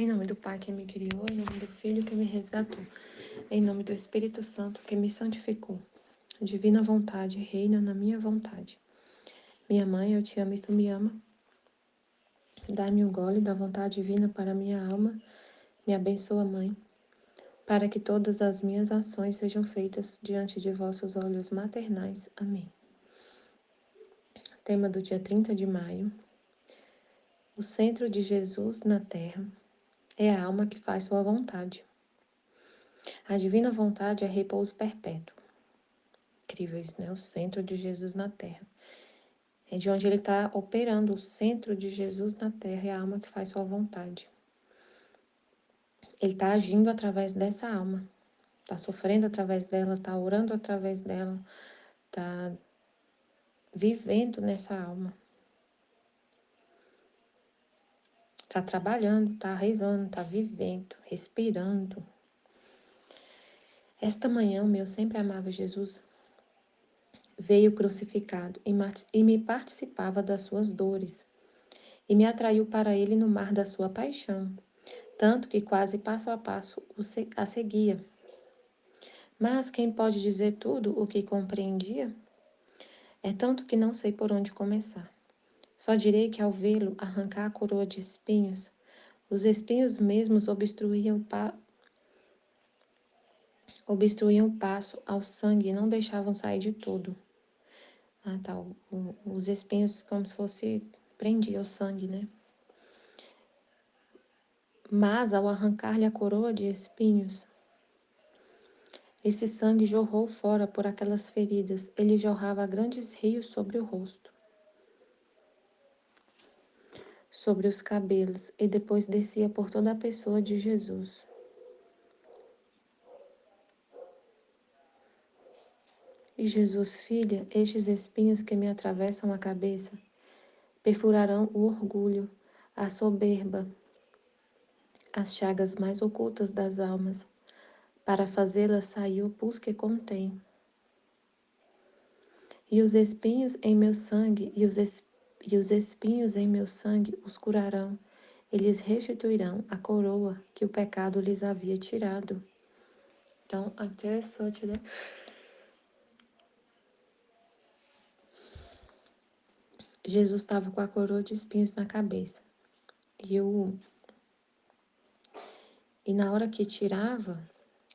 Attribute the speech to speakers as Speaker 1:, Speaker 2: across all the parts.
Speaker 1: Em nome do Pai que me criou, em nome do Filho que me resgatou, em nome do Espírito Santo que me santificou. Divina vontade, reina na minha vontade. Minha mãe, eu te amo e tu me ama. Dá-me um gole da vontade divina para minha alma. Me abençoa, Mãe, para que todas as minhas ações sejam feitas diante de vossos olhos maternais. Amém. Tema do dia 30 de maio. O centro de Jesus na terra é a alma que faz sua vontade. A divina vontade é repouso perpétuo. Incrível isso, né? O centro de Jesus na terra. É de onde ele está operando. O centro de Jesus na terra é a alma que faz sua vontade. Ele está agindo através dessa alma. Está sofrendo através dela, está orando através dela, está vivendo nessa alma. Está trabalhando, está rezando, está vivendo, respirando. Esta manhã, o meu sempre amado Jesus veio crucificado e me participava das suas dores, e me atraiu para ele no mar da sua paixão, tanto que quase passo a passo a seguia. Mas quem pode dizer tudo o que compreendia? É tanto que não sei por onde começar. Só direi que ao vê-lo arrancar a coroa de espinhos, os espinhos mesmos obstruíam o passo ao sangue e não deixavam sair de todo. Tá. Os espinhos como se fosse prendia o sangue, né? Mas ao arrancar-lhe a coroa de espinhos, esse sangue jorrou fora por aquelas feridas. Ele jorrava grandes rios sobre o rosto, sobre os cabelos, e depois descia por toda a pessoa de Jesus. E Jesus, filha, estes espinhos que me atravessam a cabeça, perfurarão o orgulho, a soberba, as chagas mais ocultas das almas, para fazê-las sair o pus que contém. E os espinhos em meu sangue, e os espinhos em meu sangue os curarão, eles restituirão a coroa que o pecado lhes havia tirado. Então, é interessante, né? Jesus estava com a coroa de espinhos na cabeça. E na hora que tirava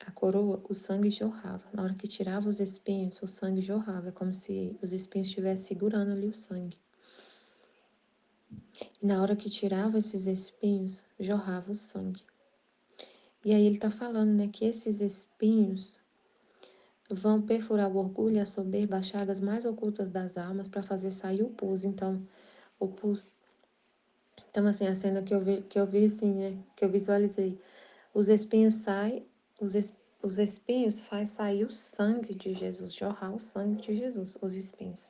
Speaker 1: a coroa, o sangue jorrava. Na hora que tirava os espinhos, o sangue jorrava. É como se os espinhos estivessem segurando ali o sangue. E na hora que tirava esses espinhos, jorrava o sangue. E aí ele está falando, né, que esses espinhos vão perfurar o orgulho e a soberba, as chagas mais ocultas das almas, para fazer sair o pus. Então, o pus. Então, assim, a cena que eu vi assim, né, que eu visualizei. Os espinhos saem, os espinhos faz sair o sangue de Jesus, jorrar o sangue de Jesus, os espinhos.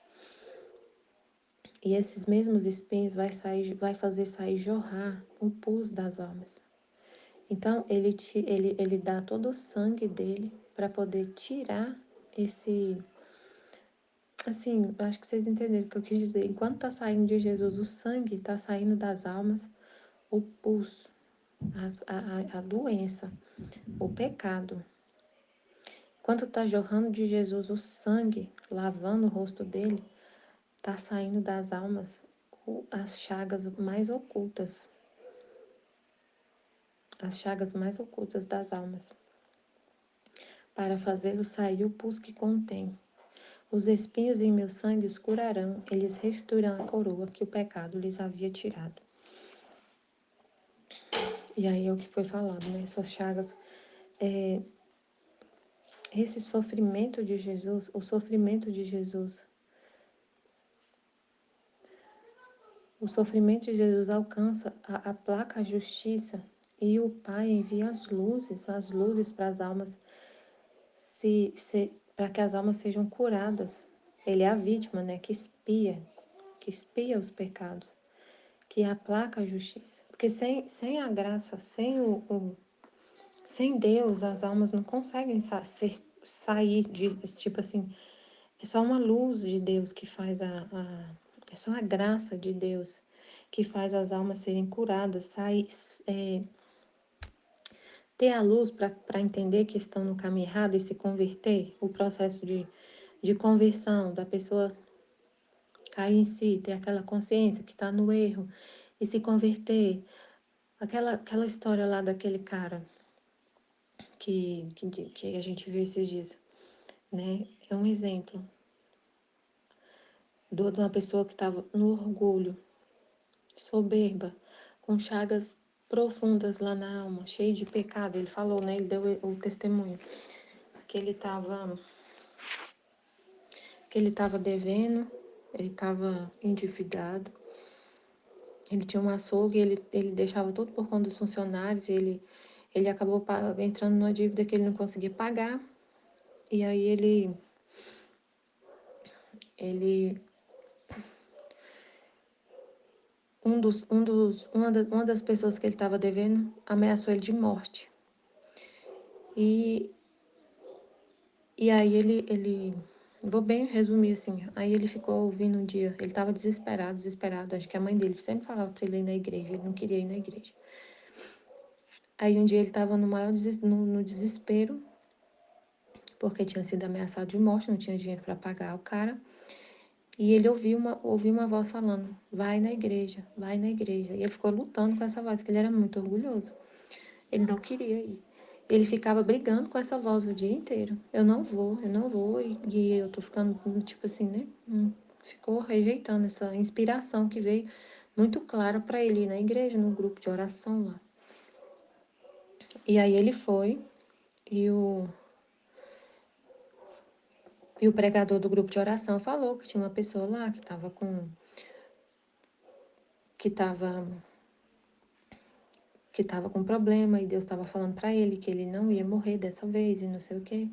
Speaker 1: E esses mesmos espinhos vai fazer sair jorrar o pus das almas. Então, ele dá todo o sangue dele para poder tirar esse. Assim, acho que vocês entenderam o que eu quis dizer. Enquanto está saindo de Jesus o sangue, está saindo das almas o pus, a doença, o pecado. Enquanto está jorrando de Jesus o sangue, lavando o rosto dele, está saindo das almas as chagas mais ocultas. As chagas mais ocultas das almas, para fazê-lo sair o pus que contém. Os espinhos em meu sangue os curarão, eles restituirão a coroa que o pecado lhes havia tirado. E aí é o que foi falado, né? Essas chagas, esse sofrimento de Jesus, o sofrimento de Jesus, o sofrimento de Jesus alcança, aplaca a justiça, e o Pai envia as luzes para as almas, para que as almas sejam curadas. Ele é a vítima, né, que espia os pecados, que aplaca a justiça. Porque sem a graça, sem Deus, as almas não conseguem sair de, tipo assim, é só uma luz de Deus que faz é só a graça de Deus que faz as almas serem curadas, ter a luz para entender que estão no caminho errado e se converter, o processo de conversão da pessoa cair em si, ter aquela consciência que está no erro e se converter. Aquela história lá daquele cara que a gente viu esses dias, né? É um exemplo de uma pessoa que estava no orgulho, soberba, com chagas profundas lá na alma, cheio de pecado. Ele falou, né? Ele deu o testemunho que ele estava devendo, ele estava endividado, ele tinha um açougue, ele deixava tudo por conta dos funcionários, ele acabou entrando numa dívida que ele não conseguia pagar, e aí ele uma das pessoas que ele estava devendo ameaçou ele de morte. E, e aí vou bem resumir assim, aí ele ficou ouvindo um dia, ele estava desesperado, acho que a mãe dele sempre falava para ele ir na igreja, ele não queria ir na igreja. Aí um dia ele estava no maior no desespero, porque tinha sido ameaçado de morte, não tinha dinheiro para pagar o cara. E ele ouviu uma voz falando, vai na igreja, vai na igreja. E ele ficou lutando com essa voz, porque ele era muito orgulhoso. Ele não queria ir. Ele ficava brigando com essa voz o dia inteiro. Eu não vou. E eu tô ficando, tipo assim, né? Ficou rejeitando essa inspiração que veio muito clara para ele ir na igreja, no grupo de oração lá. E aí ele foi, e o pregador do grupo de oração falou que tinha uma pessoa lá que estava que estava que estava com problema e Deus estava falando para ele que ele não ia morrer dessa vez e não sei o quê.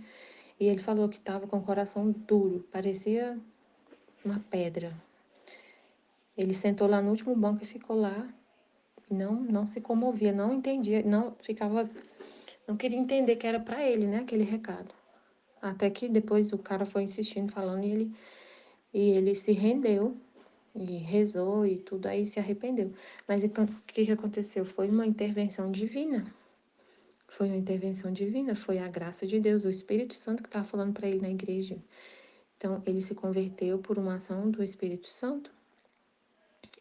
Speaker 1: E ele falou que estava com o coração duro, parecia uma pedra. Ele sentou lá no último banco e ficou lá, e não se comovia, não entendia, não queria entender que era para ele, né, aquele recado. Até que depois o cara foi insistindo, falando, e ele se rendeu e rezou e tudo, aí se arrependeu. Mas o que aconteceu? Foi uma intervenção divina. Foi uma intervenção divina, foi a graça de Deus, o Espírito Santo que estava falando para ele na igreja. Então, ele se converteu por uma ação do Espírito Santo.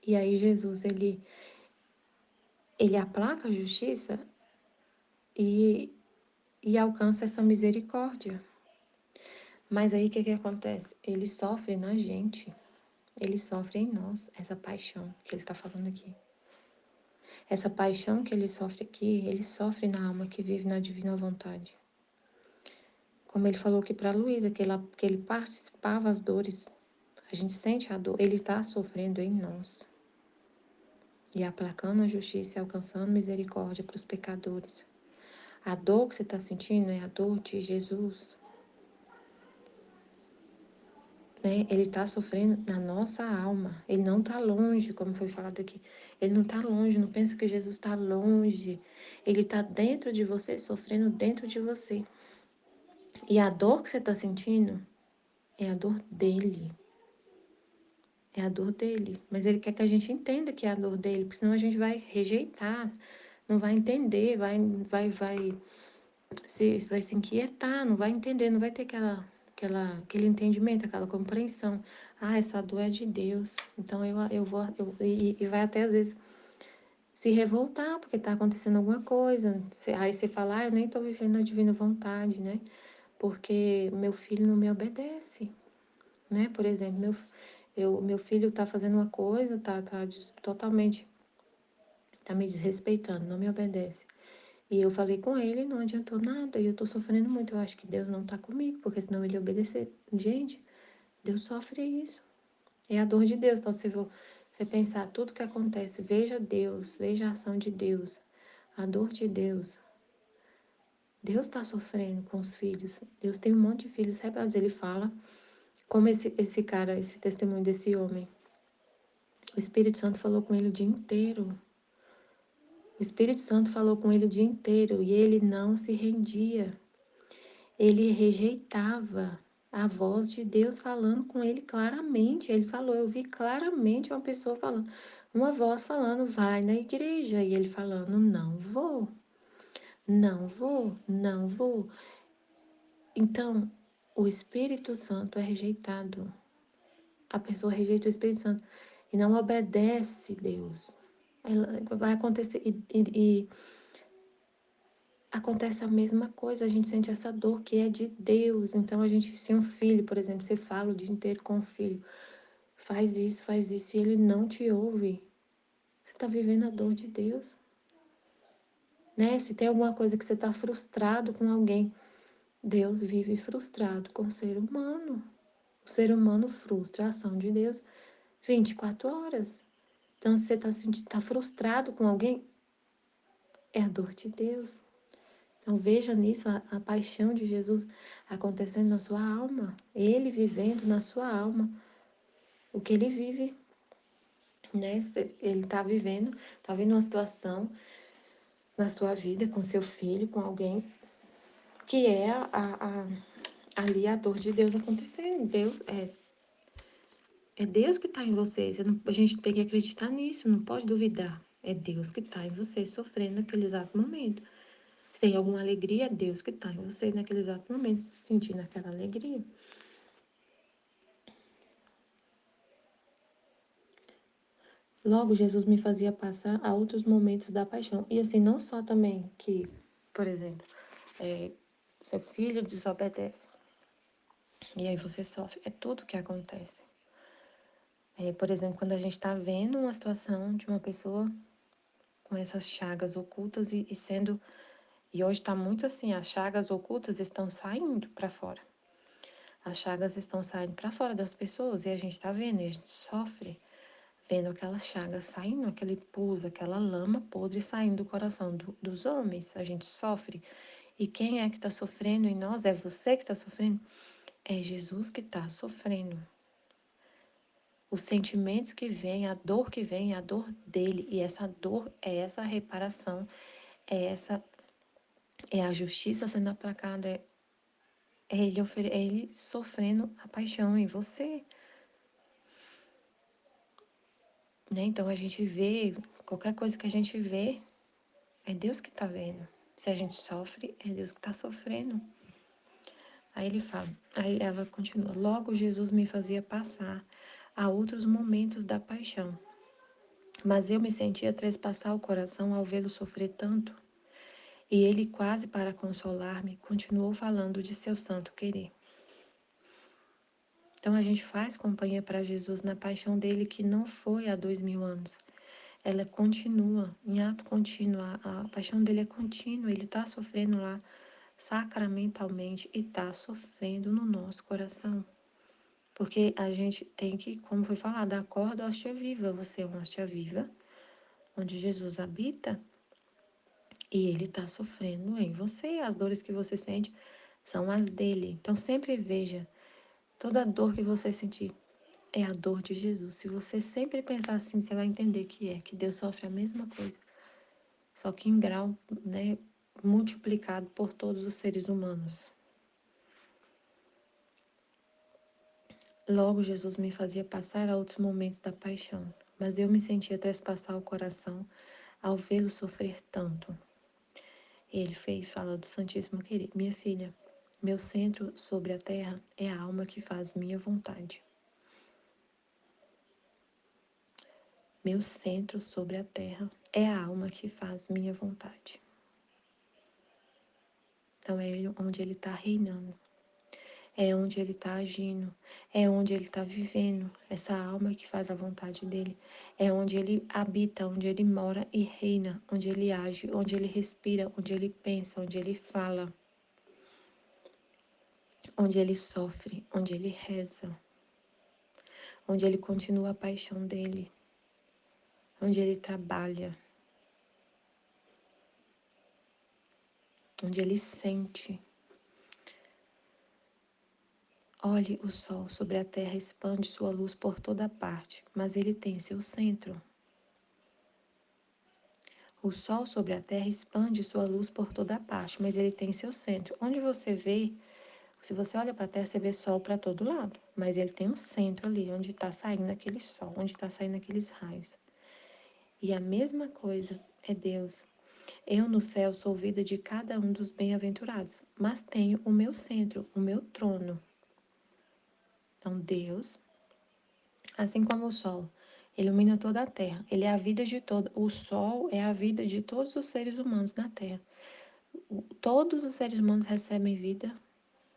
Speaker 1: E aí Jesus, ele aplaca a justiça e, e alcança essa misericórdia. Mas aí o que acontece? Ele sofre na gente. Ele sofre em nós, essa paixão que ele está falando aqui. Essa paixão que ele sofre aqui, ele sofre na alma que vive na divina vontade. Como ele falou aqui para Luísa, que ele participava as dores, a gente sente a dor, ele está sofrendo em nós. E aplacando a justiça e alcançando misericórdia para os pecadores. A dor que você está sentindo é a dor de Jesus. Né? Ele está sofrendo na nossa alma. Ele não está longe, como foi falado aqui. Ele não está longe, não pensa que Jesus está longe. Ele está dentro de você, sofrendo dentro de você. E a dor que você está sentindo é a dor dele. É a dor dele. Mas ele quer que a gente entenda que é a dor dele, porque senão a gente vai rejeitar, não vai entender, vai se inquietar, não vai entender, não vai ter aquele entendimento, aquela compreensão. Ah, essa dor é de Deus. Então eu vou. E vai até às vezes se revoltar, porque está acontecendo alguma coisa. Aí você fala, eu nem estou vivendo a divina vontade, né? Porque meu filho não me obedece, né? Por exemplo, meu filho está fazendo uma coisa, totalmente, está me desrespeitando, não me obedece. E eu falei com ele, não adiantou nada, e eu tô sofrendo muito. Eu acho que Deus não tá comigo, porque senão ele ia obedecer. Gente, Deus sofre isso. É a dor de Deus. Então, se você pensar tudo que acontece, veja Deus, veja a ação de Deus, a dor de Deus. Deus está sofrendo com os filhos. Deus tem um monte de filhos rebeldes. Ele fala, como esse cara, esse testemunho desse homem. O Espírito Santo falou com ele o dia inteiro. O Espírito Santo falou com ele o dia inteiro e ele não se rendia. Ele rejeitava a voz de Deus falando com ele claramente. Ele falou, eu vi claramente uma pessoa falando, uma voz falando, vai na igreja. E ele falando, não vou, Não vou, não vou. Então, o Espírito Santo é rejeitado. A pessoa rejeita o Espírito Santo e não obedece Deus. Vai acontecer e acontece a mesma coisa, a gente sente essa dor que é de Deus. Então a gente, se um filho, por exemplo, você fala o dia inteiro com o filho, faz isso, e ele não te ouve, você está vivendo a dor de Deus, né? Se tem alguma coisa que você está frustrado com alguém, Deus vive frustrado com o ser humano. O ser humano frustra a ação de Deus 24 horas. Então, se você está tá frustrado com alguém, é a dor de Deus. Então veja nisso a paixão de Jesus acontecendo na sua alma, ele vivendo na sua alma o que ele vive, né? Ele está vivendo uma situação na sua vida com seu filho, com alguém que é ali a dor de Deus acontecendo. É Deus que está em você. A gente tem que acreditar nisso, não pode duvidar. É Deus que está em você sofrendo naquele exato momento. Se tem alguma alegria, é Deus que está em você naquele exato momento, sentindo aquela alegria. Logo, Jesus me fazia passar a outros momentos da paixão. E assim, não só também que, por exemplo, seu filho desobedece. E aí você sofre. É tudo que acontece. Por exemplo, quando a gente está vendo uma situação de uma pessoa com essas chagas ocultas e sendo. E hoje está muito assim, as chagas ocultas estão saindo para fora. As chagas estão saindo para fora das pessoas e a gente está vendo, e a gente sofre vendo aquelas chagas saindo, aquele pus, aquela lama podre saindo do coração dos homens. A gente sofre. E quem é que está sofrendo em nós? É você que está sofrendo? É Jesus que está sofrendo. Os sentimentos que vêm, a dor que vem, é a dor dele. E essa dor é essa reparação, é a justiça sendo aplicada, é ele sofrendo a paixão em você. Né? Então a gente vê, qualquer coisa que a gente vê, é Deus que está vendo. Se a gente sofre, é Deus que está sofrendo. Aí ele fala, aí ela continua: logo Jesus me fazia passar a outros momentos da paixão, mas eu me sentia trespassar o coração ao vê-lo sofrer tanto. E ele, quase para consolar-me, continuou falando de seu santo querer. Então a gente faz companhia para Jesus na paixão dele, que não foi há 2000 anos. Ela continua, em ato contínuo. A paixão dele é contínua. Ele está sofrendo lá sacramentalmente e está sofrendo no nosso coração. Porque a gente tem que, como foi falado, da corda à hóstia viva. Você é uma hóstia viva, onde Jesus habita, e ele está sofrendo em você. As dores que você sente são as dele. Então sempre veja, toda dor que você sentir é a dor de Jesus. Se você sempre pensar assim, você vai entender que Deus sofre a mesma coisa. Só que em grau, né, multiplicado por todos os seres humanos. Logo, Jesus me fazia passar a outros momentos da paixão, mas eu me sentia trespassar o coração ao vê-lo sofrer tanto. Ele fala do Santíssimo Querido: minha filha, meu centro sobre a terra é a alma que faz minha vontade. Meu centro sobre a terra é a alma que faz minha vontade. Então é onde ele está reinando. É onde ele está agindo, é onde ele está vivendo, essa alma que faz a vontade dele, é onde ele habita, onde ele mora e reina, onde ele age, onde ele respira, onde ele pensa, onde ele fala, onde ele sofre, onde ele reza, onde ele continua a paixão dele, onde ele trabalha, onde ele sente. Olhe, o sol sobre a terra expande sua luz por toda parte, mas ele tem seu centro. O sol sobre a terra expande sua luz por toda parte, mas ele tem seu centro. Onde você vê, se você olha para a terra, você vê sol para todo lado, mas ele tem um centro ali, onde está saindo aquele sol, onde está saindo aqueles raios. E a mesma coisa é Deus. Eu no céu sou vida de cada um dos bem-aventurados, mas tenho o meu centro, o meu trono. Então, Deus, assim como o sol, ilumina toda a terra. Ele é a vida de todo. O sol é a vida de todos os seres humanos na terra. Todos os seres humanos recebem vida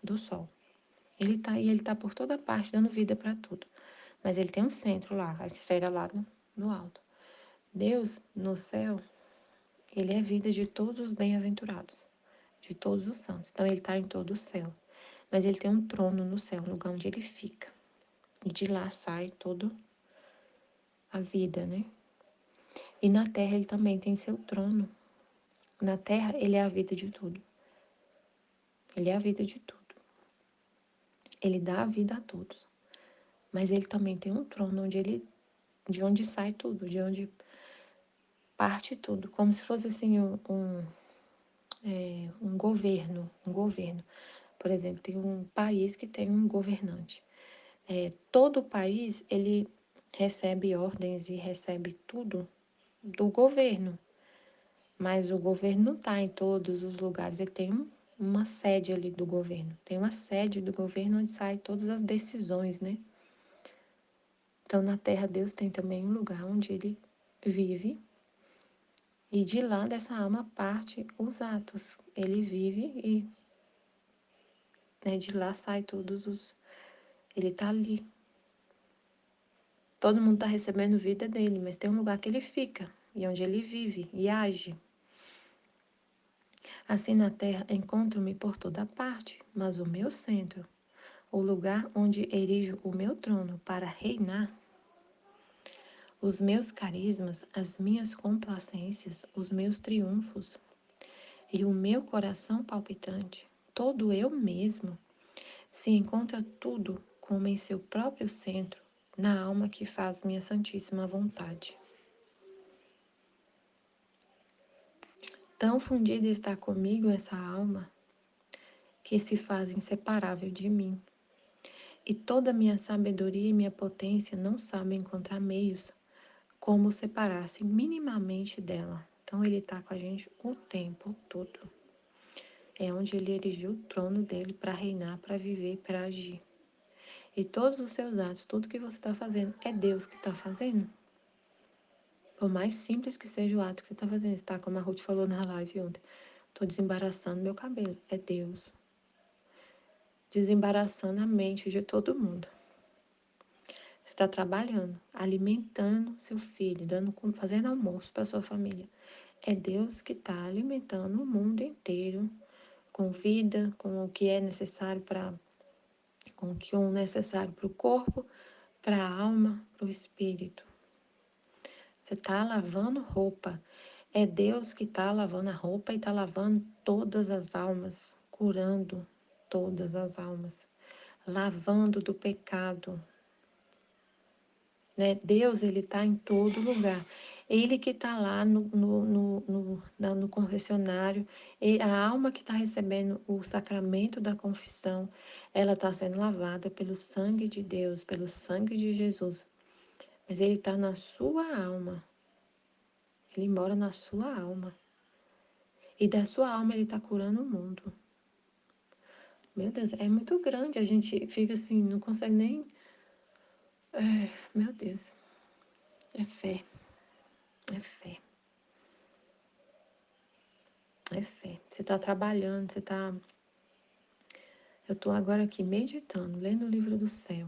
Speaker 1: do sol. Ele tá por toda parte dando vida para tudo. Mas ele tem um centro lá, a esfera lá no alto. Deus, no céu, ele é vida de todos os bem-aventurados, de todos os santos. Então ele está em todo o céu. Mas ele tem um trono no céu, um lugar onde ele fica. E de lá sai toda a vida, né? E na terra ele também tem seu trono. Na terra ele é a vida de tudo. Ele é a vida de tudo. Ele dá a vida a todos. Mas ele também tem um trono de onde sai tudo, de onde parte tudo. Como se fosse assim um governo. Um governo. Por exemplo, tem um país que tem um governante. Todo o país, ele recebe ordens e recebe tudo do governo. Mas o governo não está em todos os lugares. Ele tem uma sede ali do governo. Tem uma sede do governo onde saem todas as decisões, né? Então, na Terra, Deus tem também um lugar onde ele vive. E de lá, dessa alma, parte os atos. Ele vive e, né, de lá sai todos os... Ele está ali. Todo mundo está recebendo vida dele, mas tem um lugar que ele fica. E onde ele vive e age. Assim na terra encontro-me por toda parte, mas o meu centro, o lugar onde erijo o meu trono para reinar, os meus carismas, as minhas complacências, os meus triunfos e o meu coração palpitante, todo eu mesmo, se encontra tudo como em seu próprio centro, na alma que faz minha santíssima vontade. Tão fundida está comigo essa alma, que se faz inseparável de mim. E toda minha sabedoria e minha potência não sabem encontrar meios como separar-se minimamente dela. Então ele está com a gente o tempo todo. É onde ele erigiu o trono dele para reinar, para viver, para agir. E todos os seus atos, tudo que você está fazendo, é Deus que está fazendo. Por mais simples que seja o ato que você está fazendo, está como a Ruth falou na live ontem. Estou desembaraçando meu cabelo, é Deus. Desembaraçando a mente de todo mundo. Você está trabalhando, alimentando seu filho, fazendo almoço para sua família. É Deus que está alimentando o mundo inteiro com vida, com o que é necessário com o que é necessário para o corpo, para a alma, para o espírito. Você está lavando roupa. É Deus que está lavando a roupa e está lavando todas as almas, curando todas as almas, lavando do pecado, né? Deus, ele está em todo lugar. Ele que está lá no confessionário, a alma que está recebendo o sacramento da confissão, ela está sendo lavada pelo sangue de Deus, pelo sangue de Jesus. Mas ele está na sua alma. Ele mora na sua alma. E da sua alma ele está curando o mundo. Meu Deus, é muito grande. A gente fica assim, não consegue nem. Meu Deus. É fé. É fé. É fé. Você está trabalhando, você está. Eu estou agora aqui meditando, lendo o livro do céu.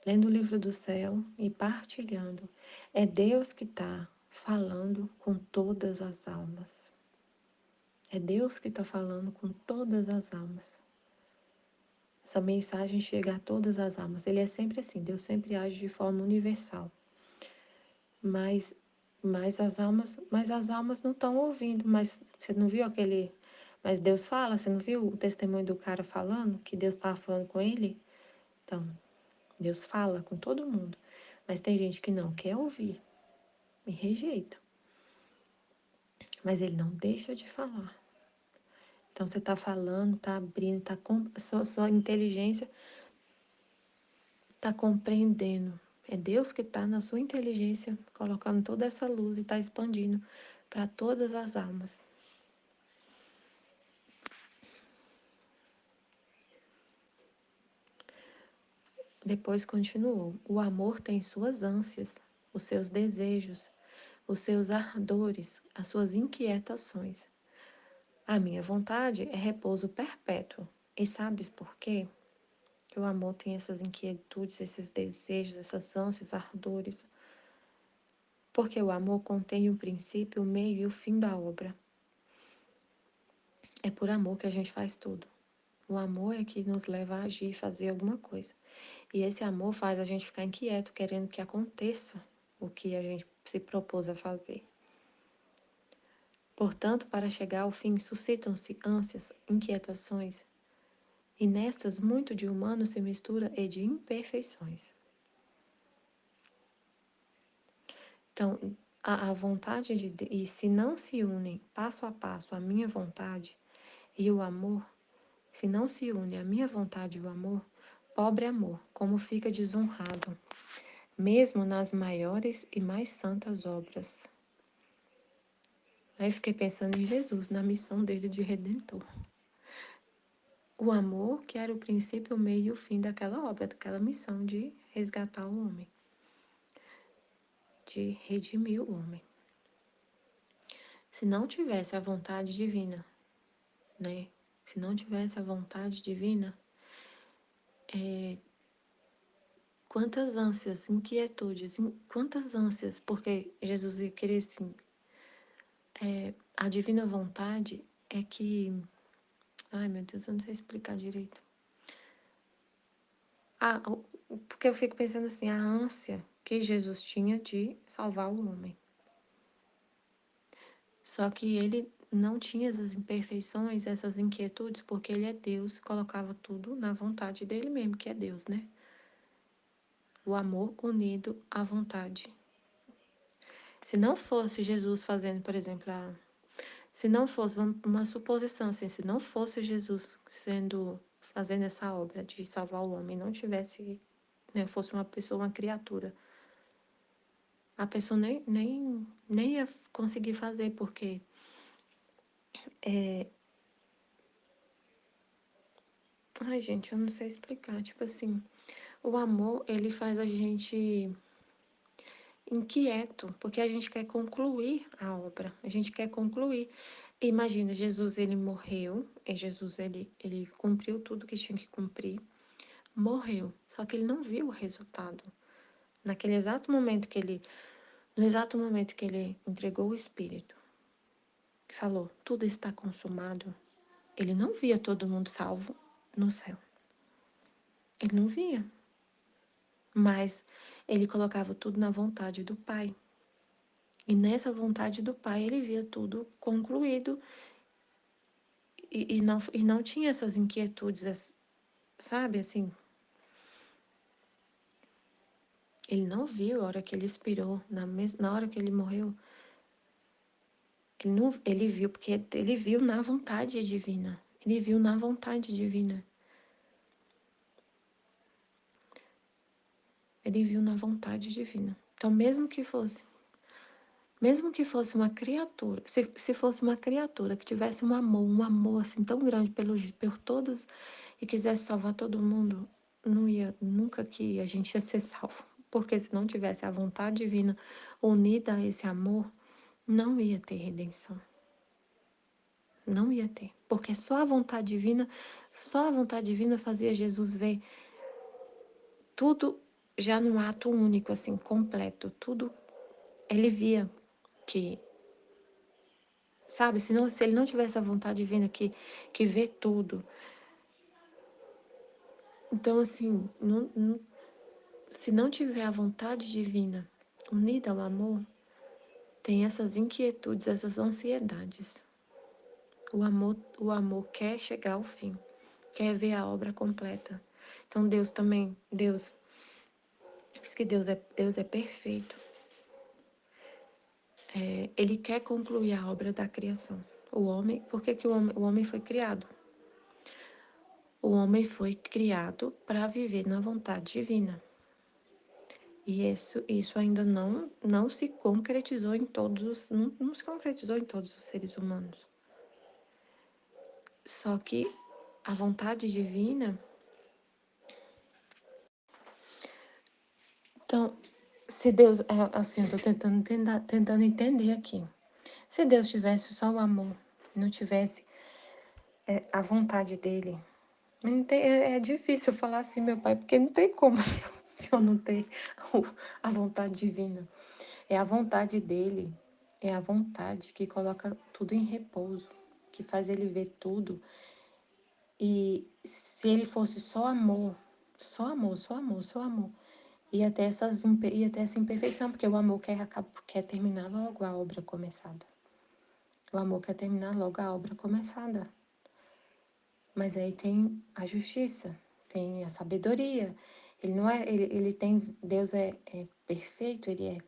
Speaker 1: Lendo o livro do céu e partilhando. É Deus que está falando com todas as almas. É Deus que está falando com todas as almas. Essa mensagem chega a todas as almas. Ele é sempre assim, Deus sempre age de forma universal. Mas, mas as almas não estão ouvindo. Mas você não viu aquele. Mas Deus fala, você não viu o testemunho do cara falando que Deus estava falando com ele? Então, Deus fala com todo mundo. Mas tem gente que não quer ouvir e rejeita. Mas ele não deixa de falar. Então você está falando, está abrindo, sua inteligência está compreendendo. É Deus que está na sua inteligência, colocando toda essa luz e está expandindo para todas as almas. Depois continuou: o amor tem suas ânsias, os seus desejos, os seus ardores, as suas inquietações. A minha vontade é repouso perpétuo. E sabes por quê? Que o amor tem essas inquietudes, esses desejos, essas ânsias, ardores. Porque o amor contém o princípio, o meio e o fim da obra. É por amor que a gente faz tudo. O amor é que nos leva a agir, fazer alguma coisa. E esse amor faz a gente ficar inquieto, querendo que aconteça o que a gente se propôs a fazer. Portanto, para chegar ao fim, suscitam-se ânsias, inquietações, e nestas muito de humano se mistura e de imperfeições. Então, a vontade de Deus, e se não se unem passo a passo a minha vontade e o amor, se não se une a minha vontade e o amor, pobre amor, como fica desonrado, mesmo nas maiores e mais santas obras. Aí fiquei pensando em Jesus, na missão dele de redentor. O amor, que era o princípio, o meio e o fim daquela obra, daquela missão de resgatar o homem, de redimir o homem. Se não tivesse a vontade divina, né? Se não tivesse a vontade divina, quantas ânsias, inquietudes, quantas ânsias, porque Jesus ia querer, assim, a divina vontade é que, ai meu Deus, eu não sei explicar direito. Porque eu fico pensando assim, a ânsia que Jesus tinha de salvar o homem. Só que ele não tinha essas imperfeições, essas inquietudes, porque ele é Deus, colocava tudo na vontade dele mesmo, que é Deus, né? O amor unido à vontade. Se não fosse Jesus fazendo, por exemplo, se não fosse uma suposição assim, se não fosse Jesus fazendo essa obra de salvar o homem, não tivesse, né, fosse uma pessoa, uma criatura, a pessoa nem ia conseguir fazer, porque ai, gente, eu não sei explicar, tipo assim, o amor, ele faz a gente inquieto, porque a gente quer concluir a obra, a gente quer concluir. Imagina, Jesus, ele morreu, e Jesus, ele cumpriu tudo que tinha que cumprir, morreu, só que ele não viu o resultado. Naquele exato momento no exato momento que ele entregou o Espírito, que falou, tudo está consumado, ele não via todo mundo salvo no céu. Ele não via, mas ele colocava tudo na vontade do Pai. E nessa vontade do Pai, ele via tudo concluído e não tinha essas inquietudes, sabe, assim. Ele não viu a hora que ele expirou, na hora que ele morreu. Ele viu, porque ele viu na vontade divina. Ele viu na vontade divina. Ele viu na vontade divina. Então, mesmo que fosse uma criatura, se fosse uma criatura que tivesse um amor assim tão grande por todos e quisesse salvar todo mundo, não ia, nunca que a gente ia ser salvo. Porque se não tivesse a vontade divina unida a esse amor, não ia ter redenção. Não ia ter. Porque só a vontade divina fazia Jesus ver tudo já num ato único, assim, completo. Tudo ele via que, sabe, se ele não tivesse a vontade divina que vê tudo. Então, assim, se não tiver a vontade divina unida ao amor, tem essas inquietudes, essas ansiedades. O amor quer chegar ao fim, quer ver a obra completa. Então diz que Deus é perfeito. Ele quer concluir a obra da criação. Por que o homem foi criado? O homem foi criado para viver na vontade divina. E isso ainda não se concretizou em não se concretizou em todos os seres humanos. Só que a vontade divina, então, se Deus, assim, eu tô tentando entender aqui. Se Deus tivesse só o amor, não tivesse a vontade dele, não tem, é difícil falar assim, meu pai, porque não tem como se eu não ter a vontade divina. É a vontade dele, é a vontade que coloca tudo em repouso, que faz ele ver tudo. E se ele fosse só amor, só amor, só amor, só amor, ia ter essa imperfeição, porque o amor quer terminar logo a obra começada. O amor quer terminar logo a obra começada. Mas aí tem a justiça, tem a sabedoria. Ele não é, ele tem, Deus é perfeito, ele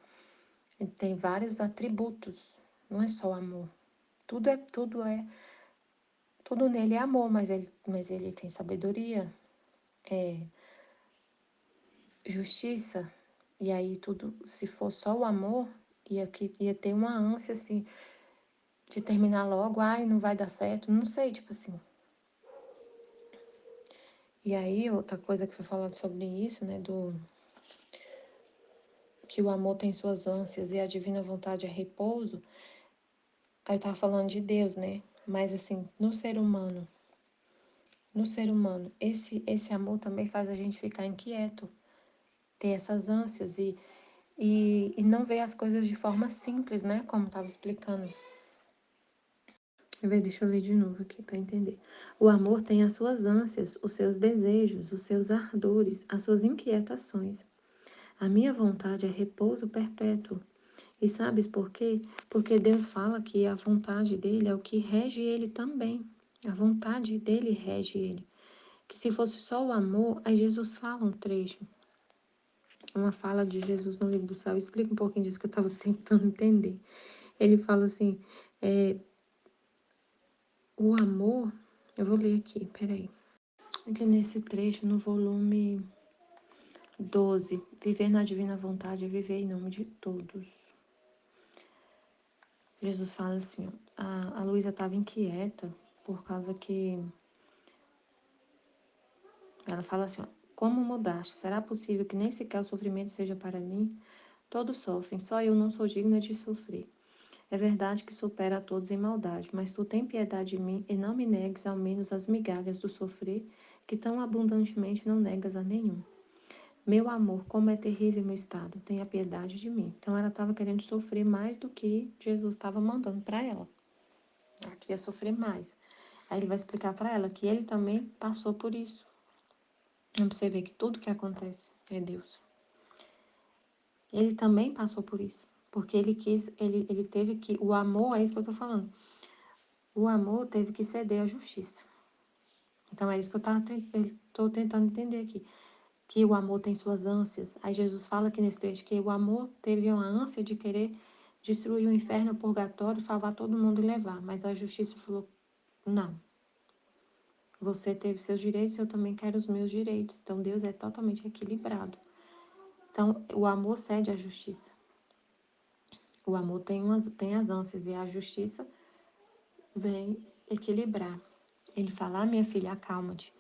Speaker 1: tem vários atributos. Não é só amor. Tudo nele é amor, mas ele tem sabedoria, é justiça. E aí tudo, se for só o amor, ia ter uma ânsia assim de terminar logo, ai, não vai dar certo, não sei, tipo assim. E aí, outra coisa que foi falado sobre isso, né, que o amor tem suas ânsias e a divina vontade é repouso, aí eu tava falando de Deus, né? Mas assim, no ser humano, esse amor também faz a gente ficar inquieto, ter essas ânsias e não ver as coisas de forma simples, né? Como estava explicando. Deixa eu ler de novo aqui para entender. O amor tem as suas ânsias, os seus desejos, os seus ardores, as suas inquietações. A minha vontade é repouso perpétuo. E sabes por quê? Porque Deus fala que a vontade dele é o que rege ele também. A vontade dele rege ele. Que se fosse só o amor, aí Jesus fala um trecho. Uma fala de Jesus no livro do céu. Explica um pouquinho disso que eu estava tentando entender. Ele fala assim, o amor, eu vou ler aqui, peraí. Aqui nesse trecho, no volume 12, viver na divina vontade é viver em nome de todos. Jesus fala assim, ó, a Luísa estava inquieta por causa que ela fala assim, ó, como mudaste? Será possível que nem sequer o sofrimento seja para mim? Todos sofrem, só eu não sou digna de sofrer. É verdade que supera a todos em maldade, mas tu tem piedade de mim e não me negues ao menos as migalhas do sofrer, que tão abundantemente não negas a nenhum. Meu amor, como é terrível meu estado, tenha piedade de mim. Então ela estava querendo sofrer mais do que Jesus estava mandando para ela. Ela queria sofrer mais. Aí ele vai explicar para ela que ele também passou por isso. Para você ver que tudo que acontece é Deus. Ele também passou por isso. Porque ele teve que, o amor, é isso que eu tô falando. O amor teve que ceder à justiça. Então é isso que eu tô tentando entender aqui. Que o amor tem suas ânsias. Aí Jesus fala aqui nesse trecho que o amor teve uma ânsia de querer destruir o inferno, o purgatório, salvar todo mundo e levar. Mas a justiça falou, não. Você teve seus direitos, eu também quero os meus direitos. Então Deus é totalmente equilibrado. Então o amor cede à justiça. O amor tem as ânsias e a justiça vem equilibrar. Ele fala, minha filha, acalma-te.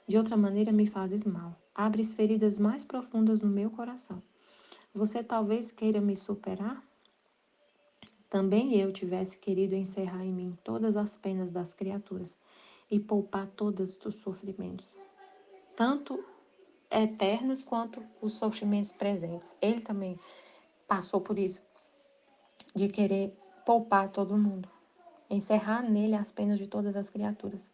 Speaker 1: De outra maneira me fazes mal. Abres feridas mais profundas no meu coração. Você talvez queira me superar? Também eu tivesse querido encerrar em mim todas as penas das criaturas e poupar todos os sofrimentos, tanto eternos quanto os sofrimentos presentes. Ele também passou por isso, de querer poupar todo mundo, encerrar nele as penas de todas as criaturas.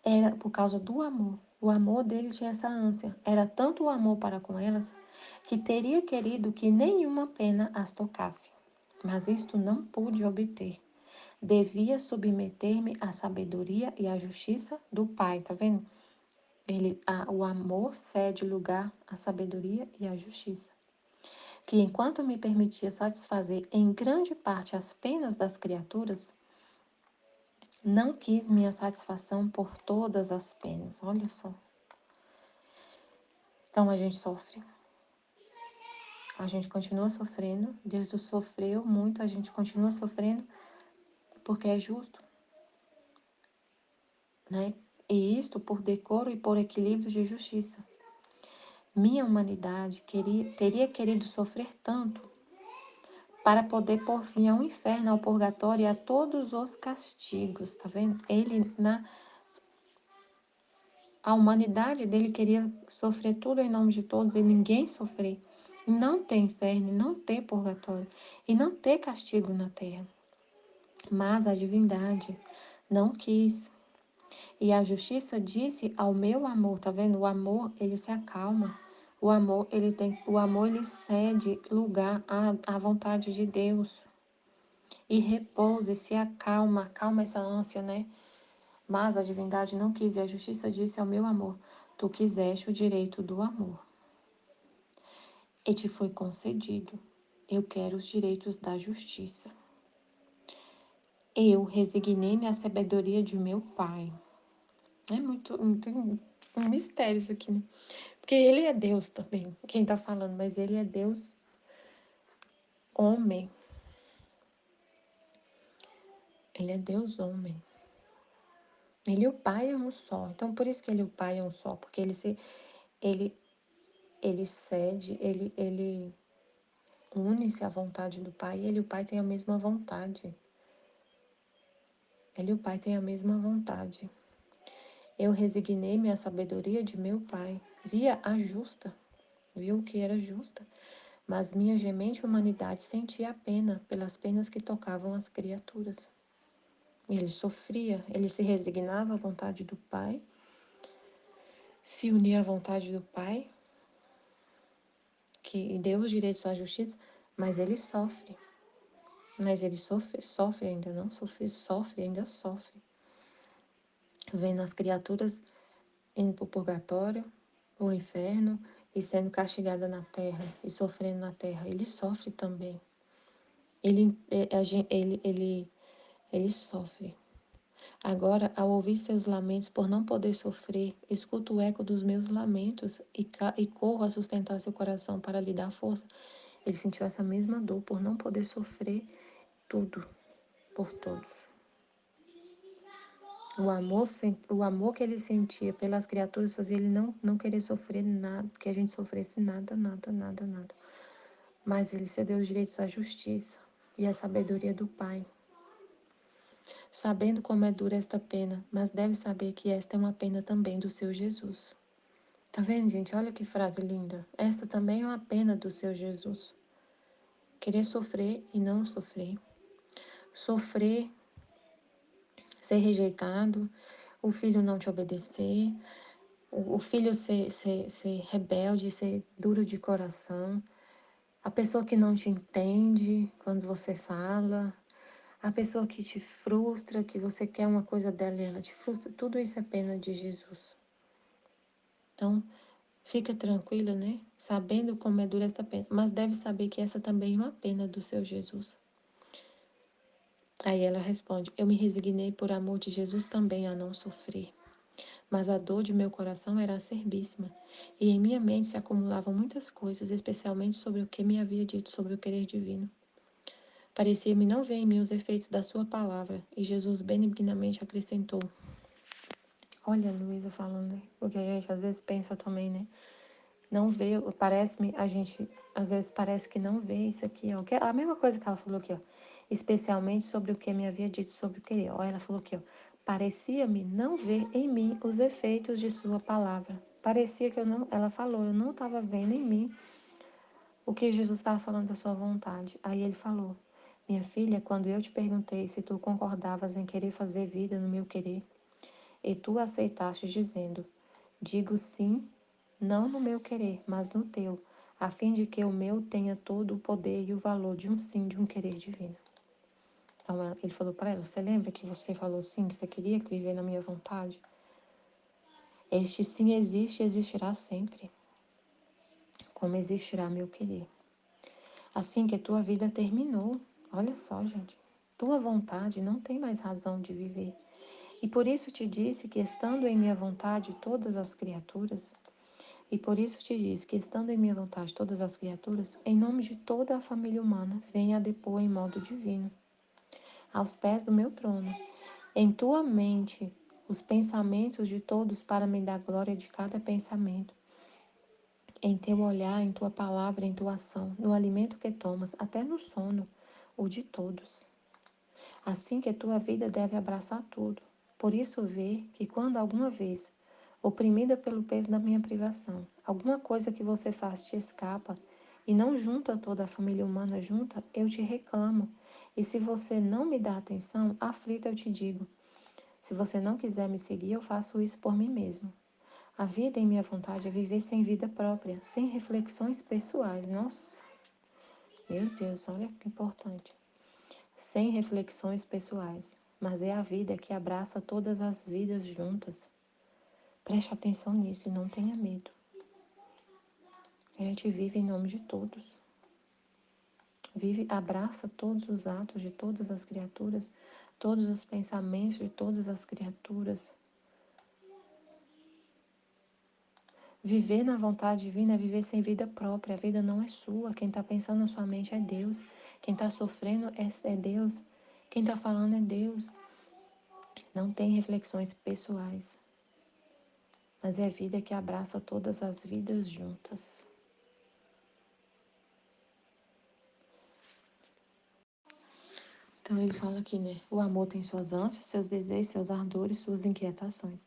Speaker 1: Era por causa do amor. O amor dele tinha essa ânsia. Era tanto o amor para com elas que teria querido que nenhuma pena as tocasse. Mas isto não pude obter. Devia submeter-me à sabedoria e à justiça do Pai, tá vendo? O amor cede lugar à sabedoria e à justiça. Que enquanto me permitia satisfazer em grande parte as penas das criaturas, não quis minha satisfação por todas as penas. Olha só. Então a gente sofre. A gente continua sofrendo, Jesus sofreu muito, a gente continua sofrendo porque é justo, né? E isto por decoro e por equilíbrio de justiça. Minha humanidade teria querido sofrer tanto para poder pôr fim ao inferno, ao purgatório e a todos os castigos, tá vendo? A humanidade dele queria sofrer tudo em nome de todos e ninguém sofrer. E não ter inferno, e não ter purgatório, e não ter castigo na terra. Mas a divindade não quis. E a justiça disse ao meu amor, tá vendo? O amor, ele se acalma. O amor, ele cede lugar à vontade de Deus. E repousa, e se acalma, acalma essa ânsia, né? Mas a divindade não quis, e a justiça disse ao meu amor: tu quiseste o direito do amor, e te foi concedido. Eu quero os direitos da justiça. Eu resignei-me à sabedoria de meu pai. É muito um mistério isso aqui, né? Porque ele é Deus também, quem tá falando, mas ele é Deus homem. Ele é Deus homem. Ele e o Pai é um só. Então, por isso que ele e o Pai é um só, porque ele, ele cede, ele une-se à vontade do Pai, e ele e o Pai têm a mesma vontade. Ele e o Pai têm a mesma vontade. Eu resignei-me à sabedoria de meu Pai. Via a justa, viu o que era justa. Mas minha gemente humanidade sentia a pena pelas penas que tocavam as criaturas. Ele sofria, ele se resignava à vontade do Pai, se unia à vontade do Pai, que deu os direitos à justiça, mas ele sofre. Mas ele sofre ainda, não sofre, sofre, ainda sofre. Vendo as criaturas indo para o purgatório, o inferno, e sendo castigada na terra, e sofrendo na terra. Ele sofre também. Ele sofre. Agora, ao ouvir seus lamentos por não poder sofrer, escuto o eco dos meus lamentos e corro a sustentar seu coração para lhe dar força. Ele sentiu essa mesma dor por não poder sofrer tudo por todos. O amor que ele sentia pelas criaturas fazia ele não querer sofrer nada, que a gente sofresse nada, nada, nada, nada. Mas ele cedeu os direitos à justiça e à sabedoria do Pai. Sabendo como é dura esta pena, mas deve saber que esta é uma pena também do seu Jesus. Tá vendo, gente? Olha que frase linda. Esta também é uma pena do seu Jesus. Querer sofrer e não sofrer. Sofrer, ser rejeitado, o filho não te obedecer, o filho ser rebelde, ser duro de coração, a pessoa que não te entende quando você fala, a pessoa que te frustra, que você quer uma coisa dela e ela te frustra, tudo isso é pena de Jesus. Então, fica tranquila, né? Sabendo como é dura esta pena, mas deve saber que essa também é uma pena do seu Jesus. Aí ela responde: eu me resignei por amor de Jesus também a não sofrer. Mas a dor de meu coração era acerbíssima, e em minha mente se acumulavam muitas coisas, especialmente sobre o que me havia dito sobre o querer divino. Parecia-me não ver em mim os efeitos da sua palavra, e Jesus benignamente acrescentou: olha a Luísa falando, né? Porque a gente às vezes pensa também, né? Não vê, parece-me, a gente às vezes parece que não vê isso aqui, ó. Que é a mesma coisa que ela falou aqui, ó. Especialmente sobre o que me havia dito sobre o querer. Ó, ela falou aqui, ó. Parecia-me não ver em mim os efeitos de sua palavra. Parecia que eu não, ela falou, eu não estava vendo em mim o que Jesus estava falando da sua vontade. Aí ele falou: minha filha, quando eu te perguntei se tu concordavas em querer fazer vida no meu querer, e tu aceitaste dizendo: digo sim, não no meu querer, mas no teu, a fim de que o meu tenha todo o poder e o valor de um sim, de um querer divino. Então ele falou para ela: você lembra que você falou sim, que você queria viver na minha vontade? Este sim existe e existirá sempre, como existirá meu querer. Assim que tua vida terminou, olha só, gente, tua vontade não tem mais razão de viver. E por isso te disse que, estando em minha vontade todas as criaturas, E por isso te diz que, estando em minha vontade todas as criaturas, em nome de toda a família humana, venha a depor em modo divino, aos pés do meu trono, em tua mente, os pensamentos de todos para me dar glória de cada pensamento, em teu olhar, em tua palavra, em tua ação, no alimento que tomas, até no sono, o de todos. Assim que tua vida deve abraçar tudo. Por isso vê que quando alguma vez, oprimida pelo peso da minha privação, alguma coisa que você faz te escapa e não junta toda a família humana junta, eu te reclamo. E se você não me dá atenção, aflita eu te digo. Se você não quiser me seguir, eu faço isso por mim mesmo. A vida em minha vontade é viver sem vida própria, sem reflexões pessoais. Nossa, meu Deus, olha que importante. Sem reflexões pessoais, mas é a vida que abraça todas as vidas juntas. Preste atenção nisso e não tenha medo. A gente vive em nome de todos. Vive, abraça todos os atos de todas as criaturas, todos os pensamentos de todas as criaturas. Viver na vontade divina é viver sem vida própria. A vida não é sua. Quem está pensando na sua mente é Deus. Quem está sofrendo é Deus. Quem está falando é Deus. Não tem reflexões pessoais, mas é vida que abraça todas as vidas juntas. Então ele fala aqui, né? O amor tem suas ânsias, seus desejos, seus ardores, suas inquietações.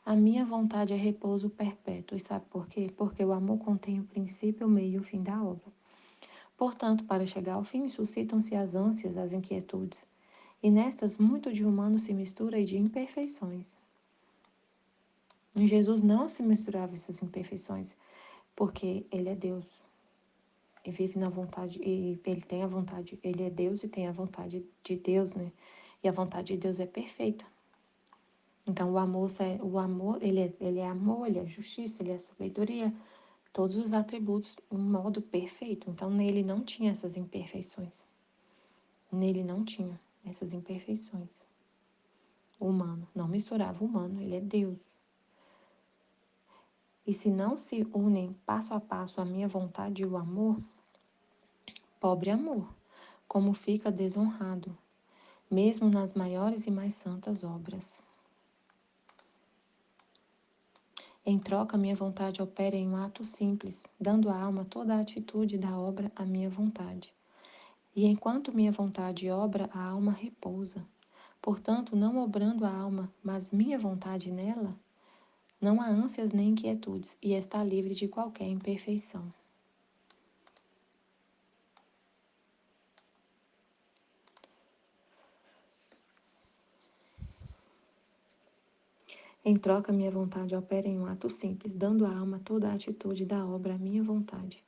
Speaker 1: A minha vontade é repouso perpétuo. E sabe por quê? Porque o amor contém o princípio, o meio e o fim da obra. Portanto, para chegar ao fim, suscitam-se as ânsias, as inquietudes. E nestas, muito de humano se mistura e de imperfeições. Em Jesus não se misturava essas imperfeições, porque ele é Deus. E vive na vontade, e ele tem a vontade, ele é Deus e tem a vontade de Deus, né? E a vontade de Deus é perfeita. Então o amor, ele é amor, ele é justiça, ele é sabedoria, todos os atributos em modo perfeito. Então nele não tinha essas imperfeições. Nele não tinha essas imperfeições. O humano, não misturava o humano, ele é Deus. E se não se unem passo a passo a minha vontade e o amor, pobre amor, como fica desonrado, mesmo nas maiores e mais santas obras. Em troca, minha vontade opera em um ato simples, dando à alma toda a atitude da obra à minha vontade. E enquanto minha vontade obra, a alma repousa. Portanto, não obrando a alma, mas minha vontade nela, não há ânsias nem inquietudes, e está livre de qualquer imperfeição. Em troca, minha vontade opera em um ato simples, dando à alma toda a atitude da obra à minha vontade.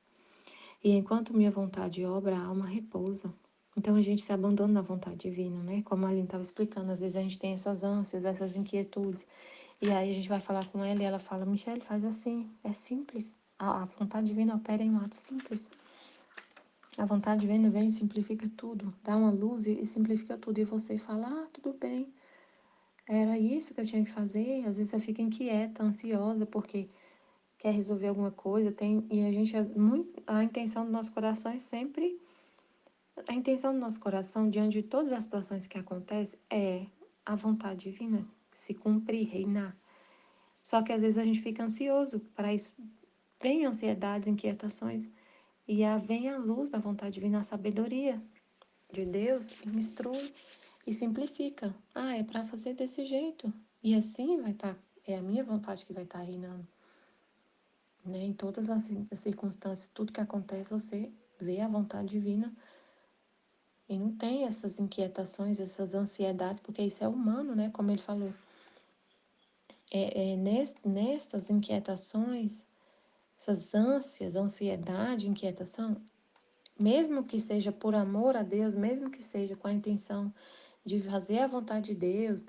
Speaker 1: E enquanto minha vontade obra, a alma repousa. Então a gente se abandona na vontade divina, né? Como a Aline estava explicando, às vezes a gente tem essas ânsias, essas inquietudes. E aí a gente vai falar com ela e ela fala, Michelle, faz assim, é simples. A vontade divina opera em um ato simples. A vontade divina vem e simplifica tudo, dá uma luz e simplifica tudo. E você fala, tudo bem, era isso que eu tinha que fazer. Às vezes você fica inquieta, ansiosa, porque quer resolver alguma coisa, e a gente, a intenção do nosso coração é sempre, a intenção do nosso coração, diante de todas as situações que acontecem, é a vontade divina se cumprir, reinar. Só que às vezes a gente fica ansioso para isso. Vem ansiedades, inquietações, e vem a luz da vontade divina, a sabedoria de Deus, e instrui e simplifica. É para fazer desse jeito. E assim vai estar, é a minha vontade que vai estar reinando. Né? Em todas as circunstâncias, tudo que acontece, você vê a vontade divina e não tem essas inquietações, essas ansiedades, porque isso é humano, né? Como ele falou. Nestas inquietações, essas ânsias, ansiedade, inquietação, mesmo que seja por amor a Deus, mesmo que seja com a intenção de fazer a vontade de Deus,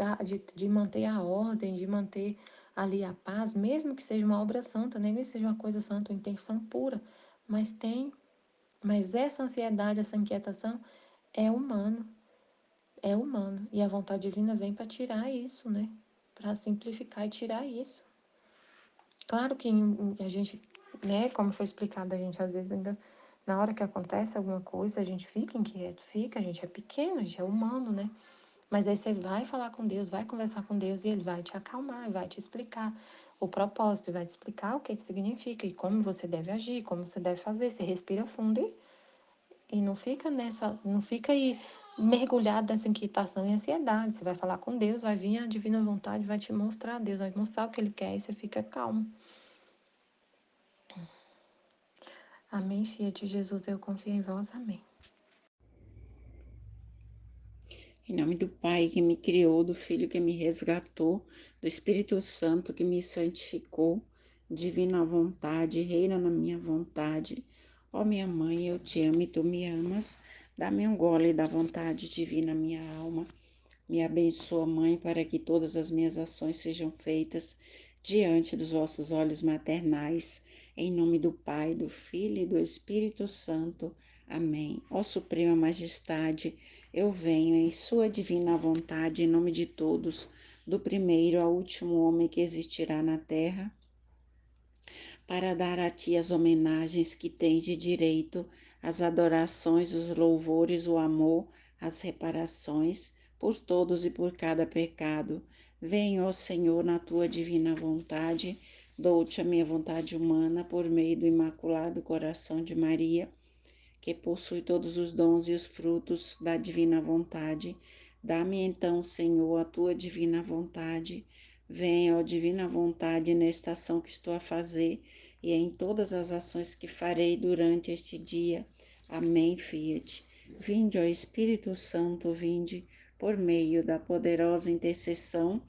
Speaker 1: de manter a ordem, de manter ali a paz, mesmo que seja uma obra santa, nem mesmo que seja uma coisa santa, uma intenção pura, mas essa ansiedade, essa inquietação é humano, é humano. E a vontade divina vem para tirar isso, né? Para simplificar e tirar isso. Claro que a gente, né, como foi explicado, a gente às vezes ainda, na hora que acontece alguma coisa, a gente fica inquieto, fica, a gente é pequeno, a gente é humano, né? Mas aí você vai falar com Deus, vai conversar com Deus e Ele vai te acalmar, vai te explicar o propósito, vai te explicar o que significa e como você deve agir, como você deve fazer. Você respira fundo e não fica não fica aí mergulhado nessa inquietação e ansiedade. Você vai falar com Deus, vai vir a divina vontade, vai te mostrar, Deus vai mostrar o que Ele quer e você fica calmo. Amém, filha de Jesus, eu confio em vós, amém.
Speaker 2: Em nome do Pai que me criou, do Filho que me resgatou, do Espírito Santo que me santificou, divina vontade, reina na minha vontade. Ó minha mãe, eu te amo e tu me amas. Dá-me um gole da vontade divina, minha alma. Me abençoa, Mãe, para que todas as minhas ações sejam feitas diante dos vossos olhos maternais. Em nome do Pai, do Filho e do Espírito Santo. Amém. Ó Suprema Majestade, eu venho em Sua divina vontade, em nome de todos, do primeiro ao último homem que existirá na terra, para dar a Ti as homenagens que tens de direito, as adorações, os louvores, o amor, as reparações, por todos e por cada pecado. Venho, ó Senhor, na Tua divina vontade, dou-te a minha vontade humana por meio do Imaculado Coração de Maria, que possui todos os dons e os frutos da divina vontade. Dá-me então, Senhor, a tua divina vontade. Venha, ó divina vontade, nesta ação que estou a fazer e em todas as ações que farei durante este dia. Amém, Fiat. Vinde, ó Espírito Santo, vinde, por meio da poderosa intercessão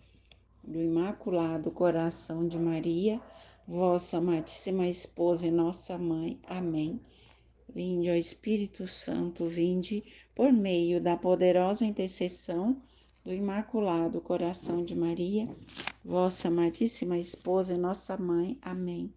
Speaker 2: do Imaculado Coração de Maria, vossa amadíssima esposa e nossa mãe. Amém. Vinde, ó Espírito Santo, vinde por meio da poderosa intercessão do Imaculado Coração de Maria, vossa amadíssima esposa e nossa mãe. Amém.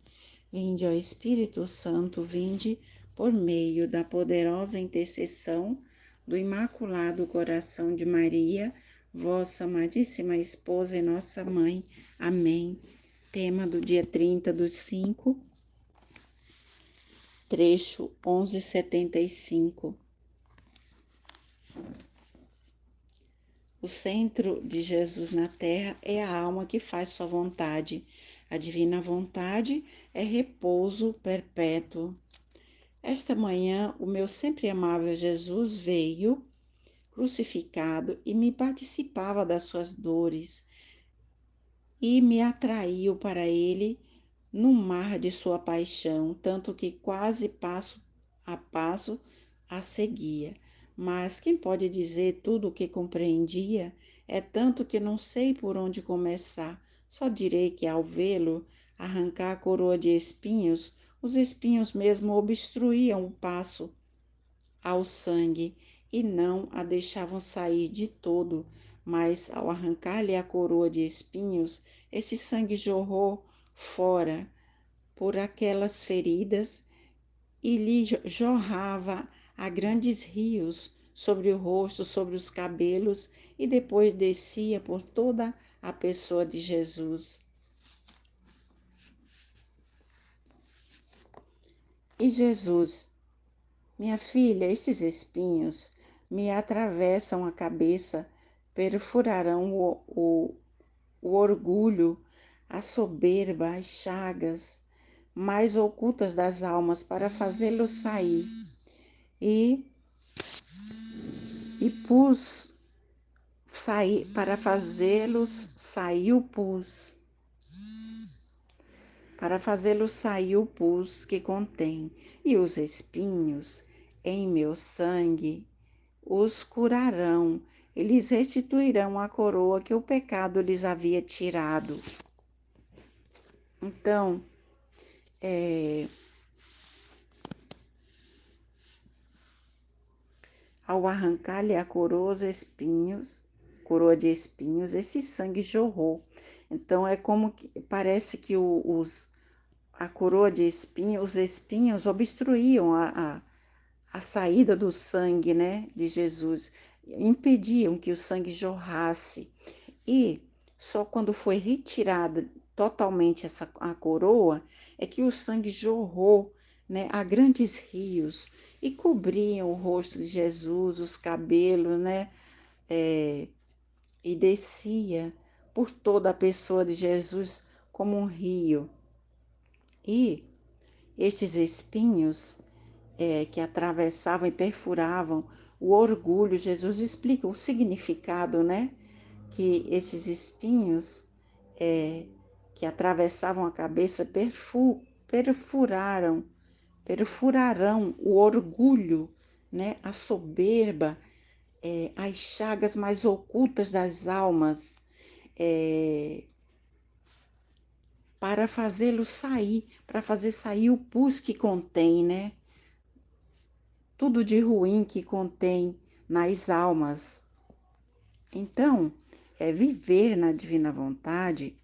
Speaker 2: Vinde, ó Espírito Santo, vinde por meio da poderosa intercessão do Imaculado Coração de Maria, vossa amadíssima esposa e nossa mãe. Amém. Tema do dia 30/5, trecho 1175. O centro de Jesus na terra é a alma que faz sua vontade. A divina vontade é repouso perpétuo. Esta manhã, o meu sempre amável Jesus veio crucificado e me participava das suas dores e me atraiu para ele no mar de sua paixão, tanto que quase passo a passo a seguia. Mas quem pode dizer tudo o que compreendia? É tanto que não sei por onde começar. Só direi que ao vê-lo arrancar a coroa de espinhos, os espinhos mesmo obstruíam o passo ao sangue e não a deixavam sair de todo, mas ao arrancar-lhe a coroa de espinhos, esse sangue jorrou fora por aquelas feridas e lhe jorrava a grandes rios sobre o rosto, sobre os cabelos e depois descia por toda a pessoa de Jesus. E Jesus: minha filha, estes espinhos me atravessam a cabeça, perfurarão o orgulho, a soberba, as chagas mais ocultas das almas para fazê-los sair. E, e pus sair, para fazê-los sair o pus. Para fazê-los sair o pus que contém, e os espinhos em meu sangue os curarão, e lhes restituirão a coroa que o pecado lhes havia tirado. Então, ao arrancar-lhe a coroa de espinhos, esse sangue jorrou. Então, é como que parece que a coroa de espinhos, os espinhos obstruíam a saída do sangue, né, de Jesus, impediam que o sangue jorrasse. E só quando foi retirada totalmente a coroa, é que o sangue jorrou, né, a grandes rios e cobriam o rosto de Jesus, os cabelos, né, e descia por toda a pessoa de Jesus como um rio. E estes espinhos que atravessavam e perfuravam o orgulho, Jesus explica o significado, né? Que esses espinhos que atravessavam a cabeça perfurarão o orgulho, né? A soberba, as chagas mais ocultas das almas, para fazê-lo sair, para fazer sair o pus que contém, né? Tudo de ruim que contém nas almas. Então, viver na divina vontade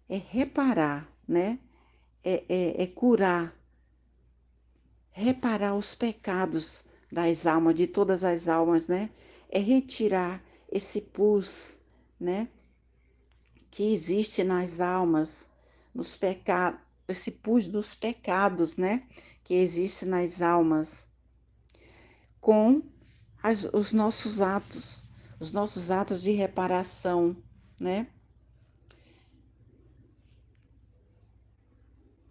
Speaker 2: é reparar, né? É curar, reparar os pecados das almas, de todas as almas, né? É retirar esse pus, né? Que existe nas almas, nos pecados, esse pus dos pecados, né? Que existe nas almas, com os nossos atos de reparação, né?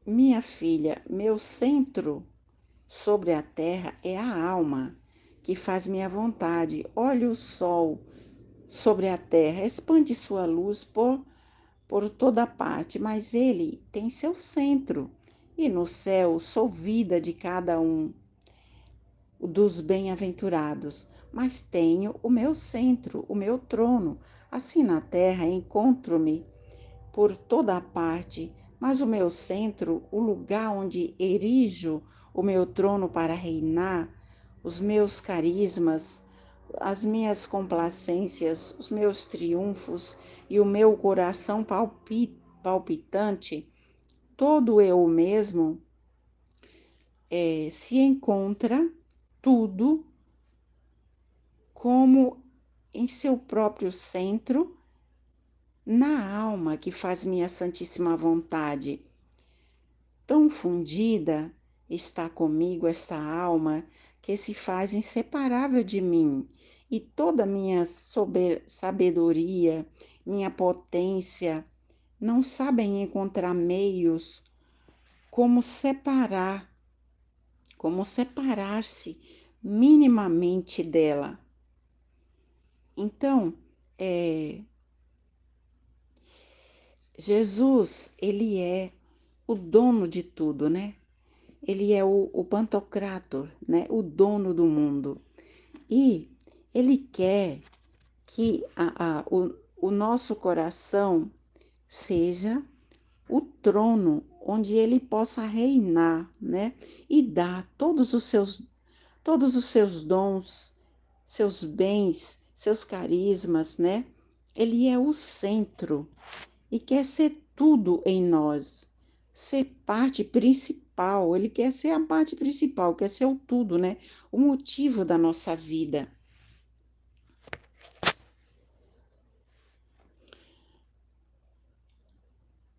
Speaker 2: Minha filha, meu centro sobre a terra é a alma, que faz minha vontade. Olhe o sol sobre a terra, expande sua luz por toda parte, mas ele tem seu centro. E no céu sou vida de cada um dos bem-aventurados, mas tenho o meu centro, o meu trono. Assim na terra encontro-me por toda a parte, mas o meu centro, o lugar onde erijo o meu trono para reinar, os meus carismas, as minhas complacências, os meus triunfos e o meu coração palpitante, todo eu mesmo, se encontra tudo como em seu próprio centro, na alma que faz minha santíssima vontade. Tão fundida está comigo esta alma que se faz inseparável de mim, e toda minha sabedoria, minha potência, não sabem encontrar meios como separar-se minimamente dela. Então, Jesus, ele é o dono de tudo, né? Ele é o Pantocrator, né? O dono do mundo. E ele quer que o nosso coração seja o trono onde ele possa reinar, né? E dar todos os seus dons, seus bens, seus carismas, né? Ele é o centro e quer ser tudo em nós, ser parte principal. Ele quer ser a parte principal, quer ser o tudo, né? O motivo da nossa vida.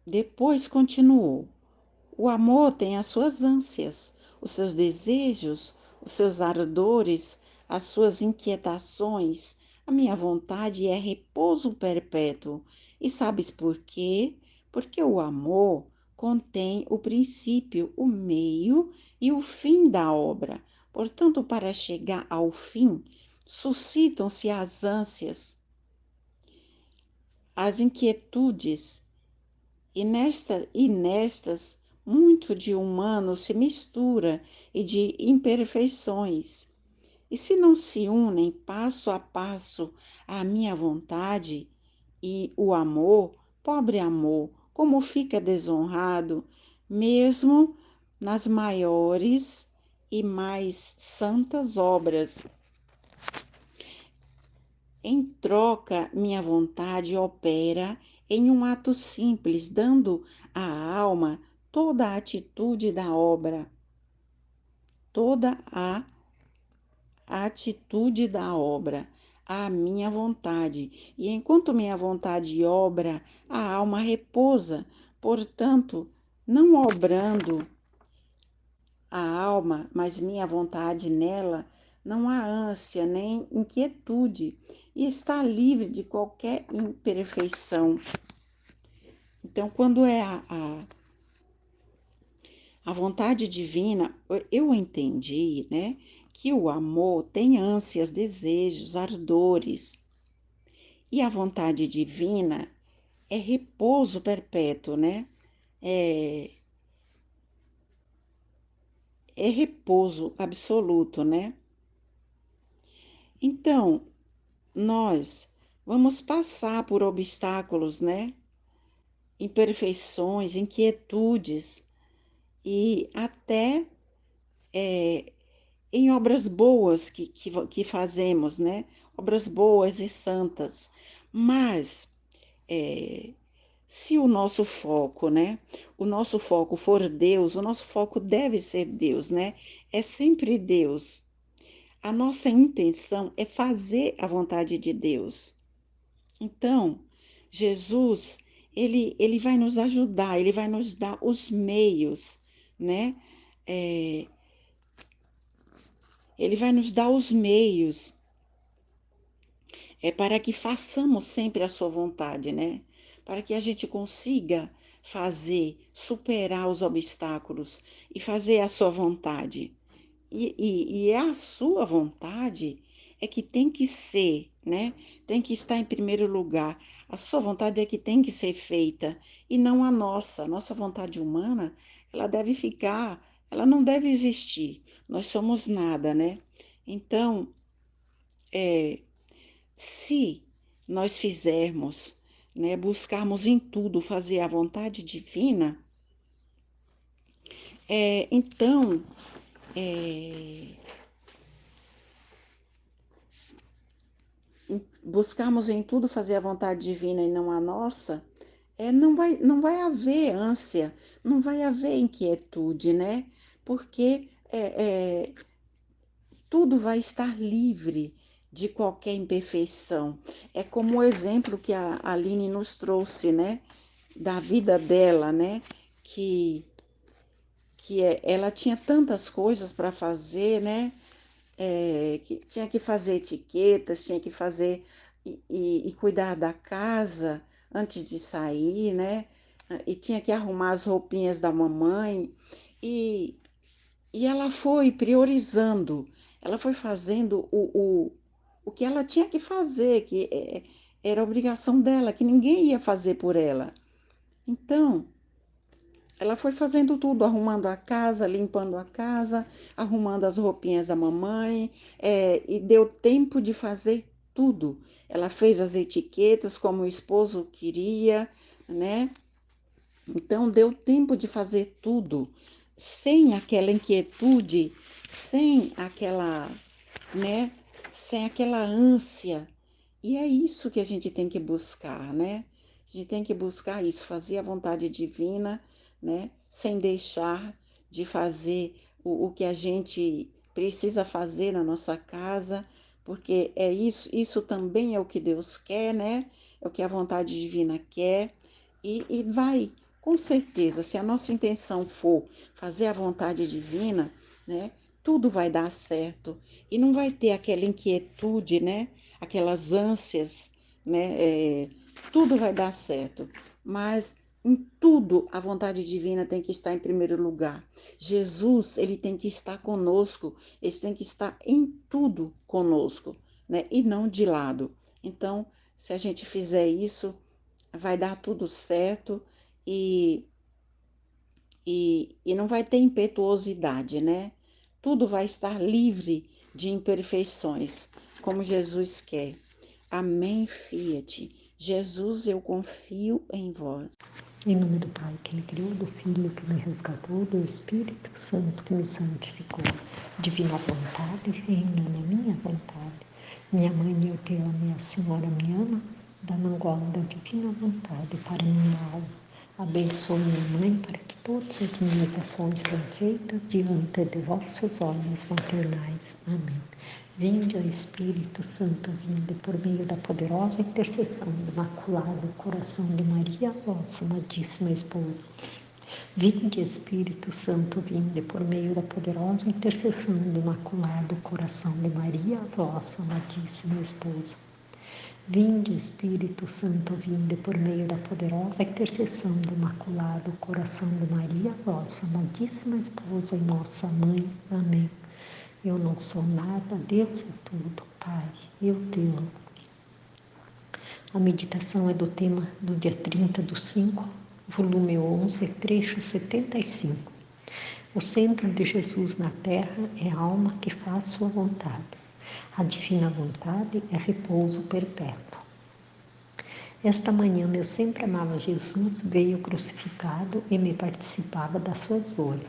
Speaker 2: Depois continuou: o amor tem as suas ânsias, os seus desejos, os seus ardores, as suas inquietações. A minha vontade é repouso perpétuo. E sabes por quê? Porque o amor contém o princípio, o meio e o fim da obra. Portanto, para chegar ao fim, suscitam-se as ânsias, as inquietudes, e nestas muito de humano se mistura e de imperfeições. E se não se unem passo a passo à minha vontade e o amor, pobre amor, como fica desonrado, mesmo nas maiores e mais santas obras. Em troca, minha vontade opera em um ato simples, dando à alma toda a atitude da obra, toda a atitude da obra. à minha vontade. E enquanto minha vontade obra, a alma repousa. Portanto, não obrando a alma, mas minha vontade nela, não há ânsia nem inquietude, e está livre de qualquer imperfeição. Então, quando é a vontade divina, eu entendi, né, que o amor tem ânsias, desejos, ardores, e a vontade divina é repouso perpétuo, né? É, é repouso absoluto, né? Então, nós vamos passar por obstáculos, né? Imperfeições, inquietudes e até em obras boas que fazemos, né? Obras boas e santas. Mas se o nosso foco, né? O nosso foco for Deus, o nosso foco deve ser Deus, né? É sempre Deus. A nossa intenção é fazer a vontade de Deus. Então, Jesus, ele vai nos ajudar, ele vai nos dar os meios, né? É, ele vai nos dar os meios para que façamos sempre a sua vontade, né? Para que a gente consiga fazer, superar os obstáculos e fazer a sua vontade. E é a sua vontade é que tem que ser, né? Tem que estar em primeiro lugar. A sua vontade é que tem que ser feita e não a nossa. A nossa vontade humana, ela deve ficar, ela não deve existir. Nós somos nada, né? Então, se nós fizermos, né, buscarmos em tudo fazer a vontade divina, então buscarmos em tudo fazer a vontade divina e não a nossa, não vai haver ânsia, não vai haver inquietude, né? Porque tudo vai estar livre de qualquer imperfeição. É como o exemplo que a Aline nos trouxe, né? Da vida dela, né? Que, ela tinha tantas coisas para fazer, né? Que tinha que fazer etiquetas, tinha que fazer e cuidar da casa antes de sair, né? E tinha que arrumar as roupinhas da mamãe. E, e ela foi priorizando, ela foi fazendo o que ela tinha que fazer, que era obrigação dela, que ninguém ia fazer por ela. Então, ela foi fazendo tudo, arrumando a casa, limpando a casa, arrumando as roupinhas da mamãe, e deu tempo de fazer tudo. Ela fez as etiquetas como o esposo queria, né? Então, deu tempo de fazer tudo, sem aquela inquietude, sem aquela, né? Sem aquela ânsia. E é isso que a gente tem que buscar, né? A gente tem que buscar isso, fazer a vontade divina, né? Sem deixar de fazer o que a gente precisa fazer na nossa casa, porque é isso também é o que Deus quer, né? É o que a vontade divina quer. E vai, com certeza, se a nossa intenção for fazer a vontade divina, né? Tudo vai dar certo. E não vai ter aquela inquietude, né? Aquelas ânsias, né? Tudo vai dar certo. Mas em tudo a vontade divina tem que estar em primeiro lugar. Jesus, ele tem que estar conosco, ele tem que estar em tudo conosco, né? E não de lado. Então, se a gente fizer isso, vai dar tudo certo e, e não vai ter impetuosidade, né? Tudo vai estar livre de imperfeições, como Jesus quer. Amém, Fiat. Jesus, eu confio em vós.
Speaker 1: Em nome do Pai, que me criou, do Filho, que me resgatou, do Espírito Santo, que me santificou. Divina vontade, reina na minha vontade. Minha mãe, eu te amo e a Senhora me ama. Dá-me agora da divina vontade para minha alma.
Speaker 3: Abençoe minha mãe para que todas as minhas ações bem feitas diante de vossos olhos maternais. Amém. Vinde, ó Espírito Santo, vinde por meio da poderosa intercessão do Imaculado Coração de Maria, vossa amadíssima esposa. Vinde, Espírito Santo, vinde por meio da poderosa intercessão do Imaculado Coração de Maria, vossa amadíssima esposa. Vinde, Espírito Santo, vinde por meio da poderosa intercessão do Imaculado Coração de Maria, vossa amadíssima esposa e nossa mãe. Amém. Eu não sou nada, Deus é tudo. Pai, eu te amo. A meditação é do tema do dia 30/5, volume 11, trecho 75. O centro de Jesus na terra é a alma que faz sua vontade. A divina vontade é repouso perpétuo. Esta manhã, meu sempre amado Jesus veio crucificado e me participava das suas dores,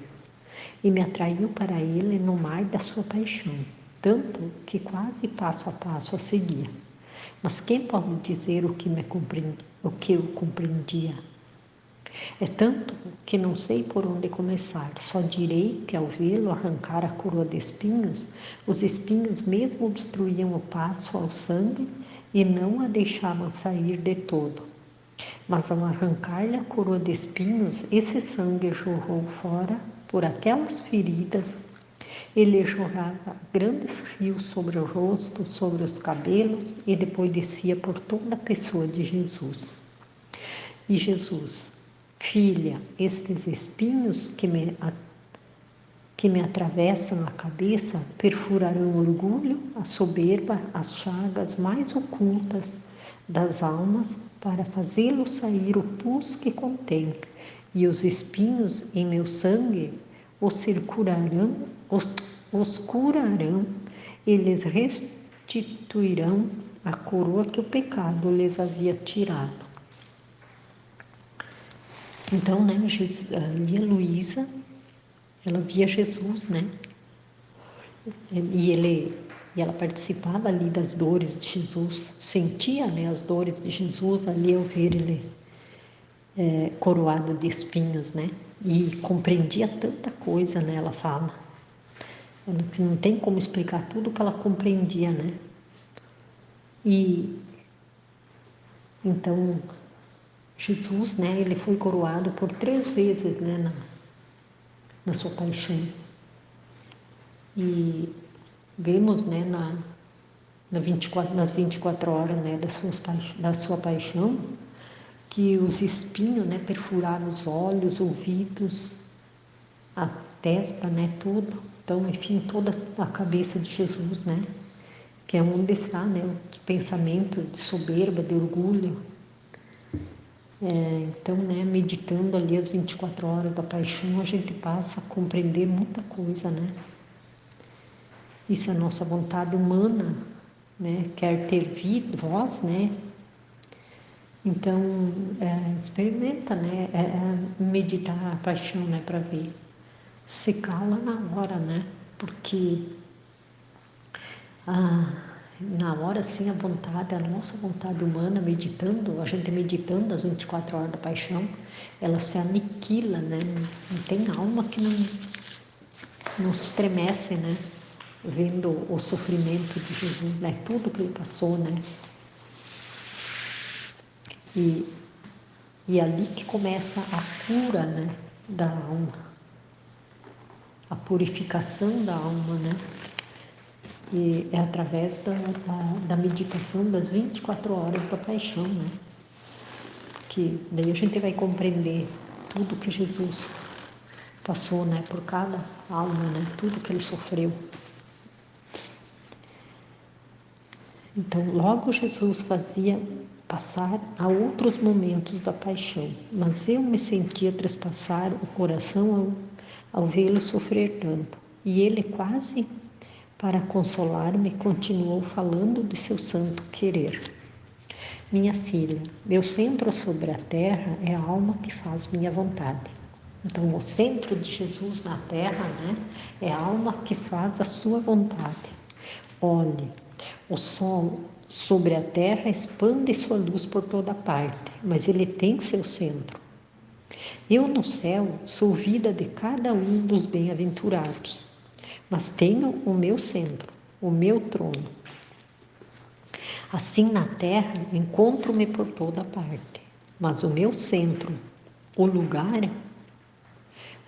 Speaker 3: e me atraiu para ele no mar da sua paixão, tanto que quase passo a passo a seguia. Mas quem pode dizer o que eu compreendia? É tanto que não sei por onde começar. Só direi que ao vê-lo arrancar a coroa de espinhos, os espinhos mesmo obstruíam o passo ao sangue e não a deixavam sair de todo. Mas ao arrancar-lhe a coroa de espinhos, esse sangue jorrou fora por aquelas feridas. Ele jorrava grandes rios sobre o rosto, sobre os cabelos e depois descia por toda a pessoa de Jesus. E Jesus: Filha, estes espinhos que me atravessam a cabeça perfurarão o orgulho, a soberba, as chagas mais ocultas das almas, para fazê-lo sair o pus que contém, e os espinhos em meu sangue os curarão e lhes restituirão a coroa que o pecado lhes havia tirado. Então, né, ali a Luísa, ela via Jesus, né? E ela participava ali das dores de Jesus, sentia, né, as dores de Jesus ali ao ver ele coroado de espinhos, né? E compreendia tanta coisa, né? Ela fala. Ela não tem como explicar tudo que ela compreendia, né? E então Jesus, né? Ele foi coroado por 3 vezes, né? Na sua paixão. E vemos, né? Nas 24 horas, né? Da sua paixão, que os espinhos, né, perfuraram os olhos, ouvidos, a testa, né, tudo. Então, enfim, toda a cabeça de Jesus, né, que é onde está, né, o pensamento de soberba, de orgulho. Então, né, meditando ali as 24 horas da paixão, a gente passa a compreender muita coisa, né. E se a nossa vontade humana, né, quer ter voz, né, então, experimenta, né, meditar a paixão, né, para ver. Se cala na hora, né, porque na hora, sim, a vontade, a nossa vontade humana, meditando, a gente meditando as 24 horas da paixão, ela se aniquila, né, não tem alma que não se estremece, né, vendo o sofrimento de Jesus, né, tudo que ele passou, né. E ali que começa a cura, né, da alma, a purificação da alma, né, e é através da meditação das 24 horas da paixão, né, que daí a gente vai compreender tudo que Jesus passou, né, por cada alma, né, tudo que ele sofreu. Então, logo Jesus fazia passar a outros momentos da paixão, mas eu me sentia trespassar o coração ao vê-lo sofrer tanto. E ele, quase para consolar-me, continuou falando de seu santo querer. Minha filha, meu centro sobre a terra é a alma que faz minha vontade. Então, o centro de Jesus na terra, né, é a alma que faz a sua vontade. Olhe, o sol sobre a terra expande sua luz por toda parte, mas ele tem seu centro. Eu no céu sou vida de cada um dos bem-aventurados, mas tenho o meu centro, o meu trono. Assim na terra encontro-me por toda parte, mas o meu centro, o lugar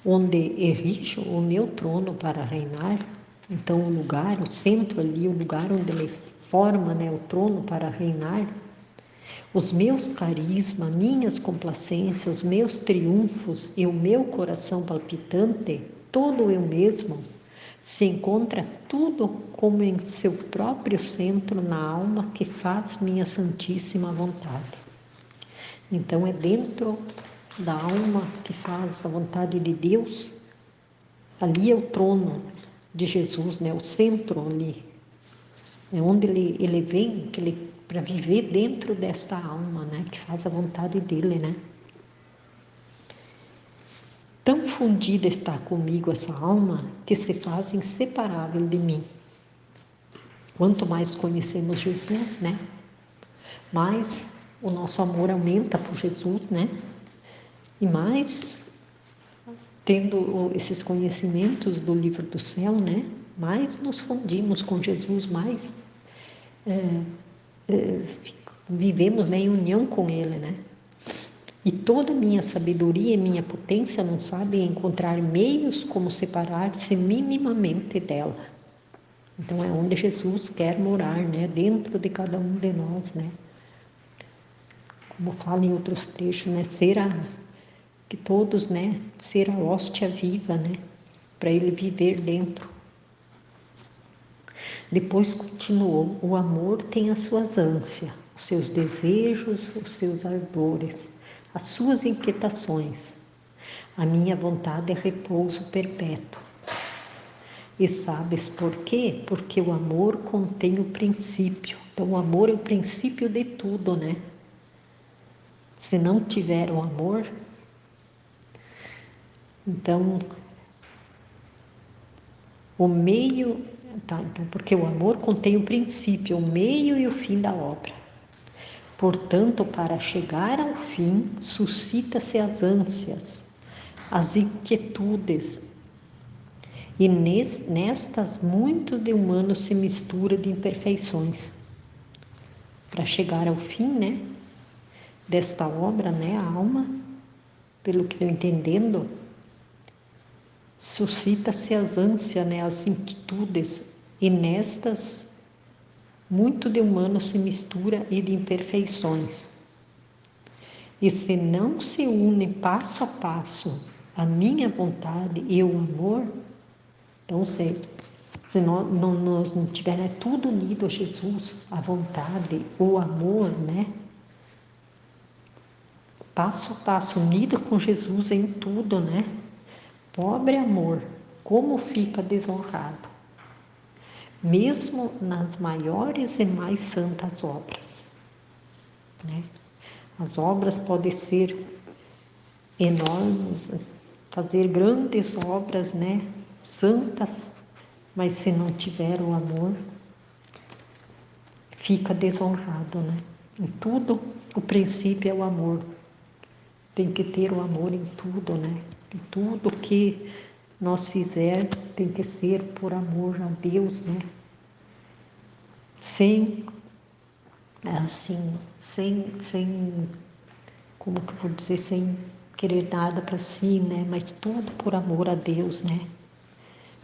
Speaker 3: onde erijo o meu trono para reinar, então o lugar, o centro ali, o lugar onde ele forma, né, o trono para reinar, os meus carismas, minhas complacências, os meus triunfos e o meu coração palpitante, todo eu mesmo, se encontra tudo como em seu próprio centro na alma que faz minha santíssima vontade. Então é dentro da alma que faz a vontade de Deus. Ali é o trono de Jesus, né? O centro ali. É onde ele vem para viver dentro desta alma, né? Que faz a vontade dele, né? Tão fundida está comigo essa alma que se faz inseparável de mim. Quanto mais conhecemos Jesus, né? Mais o nosso amor aumenta por Jesus, né? E mais, tendo esses conhecimentos do livro do céu, né? Mais nos fundimos com Jesus, mais vivemos, né, em união com Ele, né? E toda minha sabedoria e minha potência não sabem encontrar meios como separar-se minimamente dela. Então é onde Jesus quer morar, né? Dentro de cada um de nós, né? Como fala em outros trechos, né? Que todos, né? Ser a hóstia viva, né? Para ele viver dentro. Depois continuou: o amor tem as suas ânsias, os seus desejos, os seus ardores, as suas inquietações. A minha vontade é repouso perpétuo. E sabes por quê? Porque o amor contém o princípio. Então o amor é o princípio de tudo, né? Se não tiver o amor, então o meio, tá? Então, porque o amor contém o princípio, o meio e o fim da obra. Portanto, para chegar ao fim, suscita-se as ânsias, as inquietudes, e nestas muito de humano se mistura de imperfeições. Para chegar ao fim, né, desta obra, né, a alma, pelo que estou entendendo, suscita-se as ânsias, né, as inquietudes, e nestas muito de humano se mistura e de imperfeições. E se não se une passo a passo a minha vontade e o amor, então se nós não tivermos tudo unido a Jesus, a vontade, o amor, né? Passo a passo, unido com Jesus em tudo, né? Pobre amor, como fica desonrado, mesmo nas maiores e mais santas obras, né? As obras podem ser enormes, fazer grandes obras, né? Santas, mas se não tiver o amor, fica desonrado, né? Em tudo, o princípio é o amor. Tem que ter o amor em tudo, né? Em tudo que nós fizer tem que ser por amor a Deus, né? Sem, assim, sem, como que eu vou dizer, sem querer nada para si, né? Mas tudo por amor a Deus, né?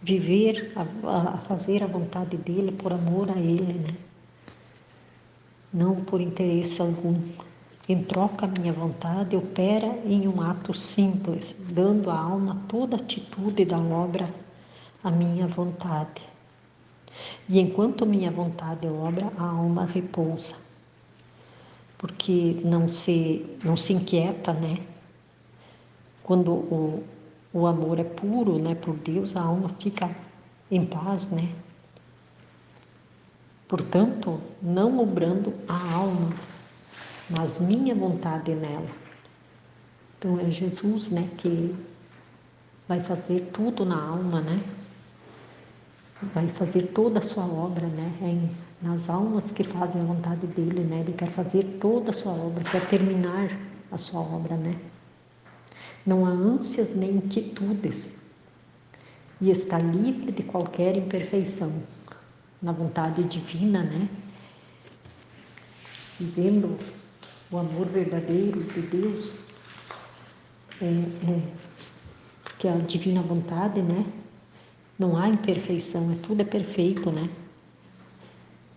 Speaker 3: Viver, a fazer a vontade dele por amor a ele, né? Não por interesse algum. Em troca, a minha vontade opera em um ato simples, dando à alma toda a atitude da obra à minha vontade. E enquanto minha vontade obra, a alma repousa, porque não se inquieta, né? Quando o amor é puro, né, por Deus, a alma fica em paz, né? Portanto, não obrando a alma, mas minha vontade nela. Então é Jesus, né, que vai fazer tudo na alma, né? Vai fazer toda a sua obra, né? Nas almas que fazem a vontade dele, né? Ele quer fazer toda a sua obra, quer terminar a sua obra, né? não há ânsias nem inquietudes, e está livre de qualquer imperfeição, na vontade divina, né? Vivendo o amor verdadeiro de Deus, que é a divina vontade, né? Não há imperfeição, tudo é perfeito, né?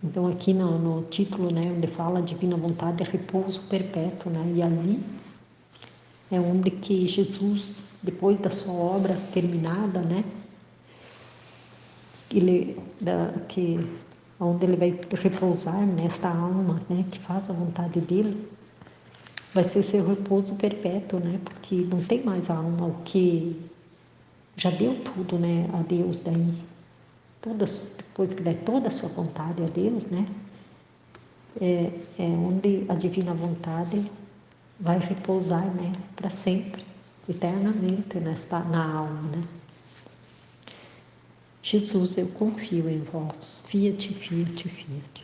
Speaker 3: Então aqui no título, né, onde fala divina vontade, é repouso perpétuo, né? E ali é onde que Jesus, depois da sua obra terminada, né, onde ele vai repousar nesta alma, né, que faz a vontade dele, vai ser seu repouso perpétuo, né? Porque não tem mais alma, o que já deu tudo, né, a Deus daí. Depois que der toda a sua vontade a Deus, né? É onde a divina vontade vai repousar, né? Para sempre, eternamente na alma, né? Jesus, eu confio em vós. Fiat, fiat, fiat.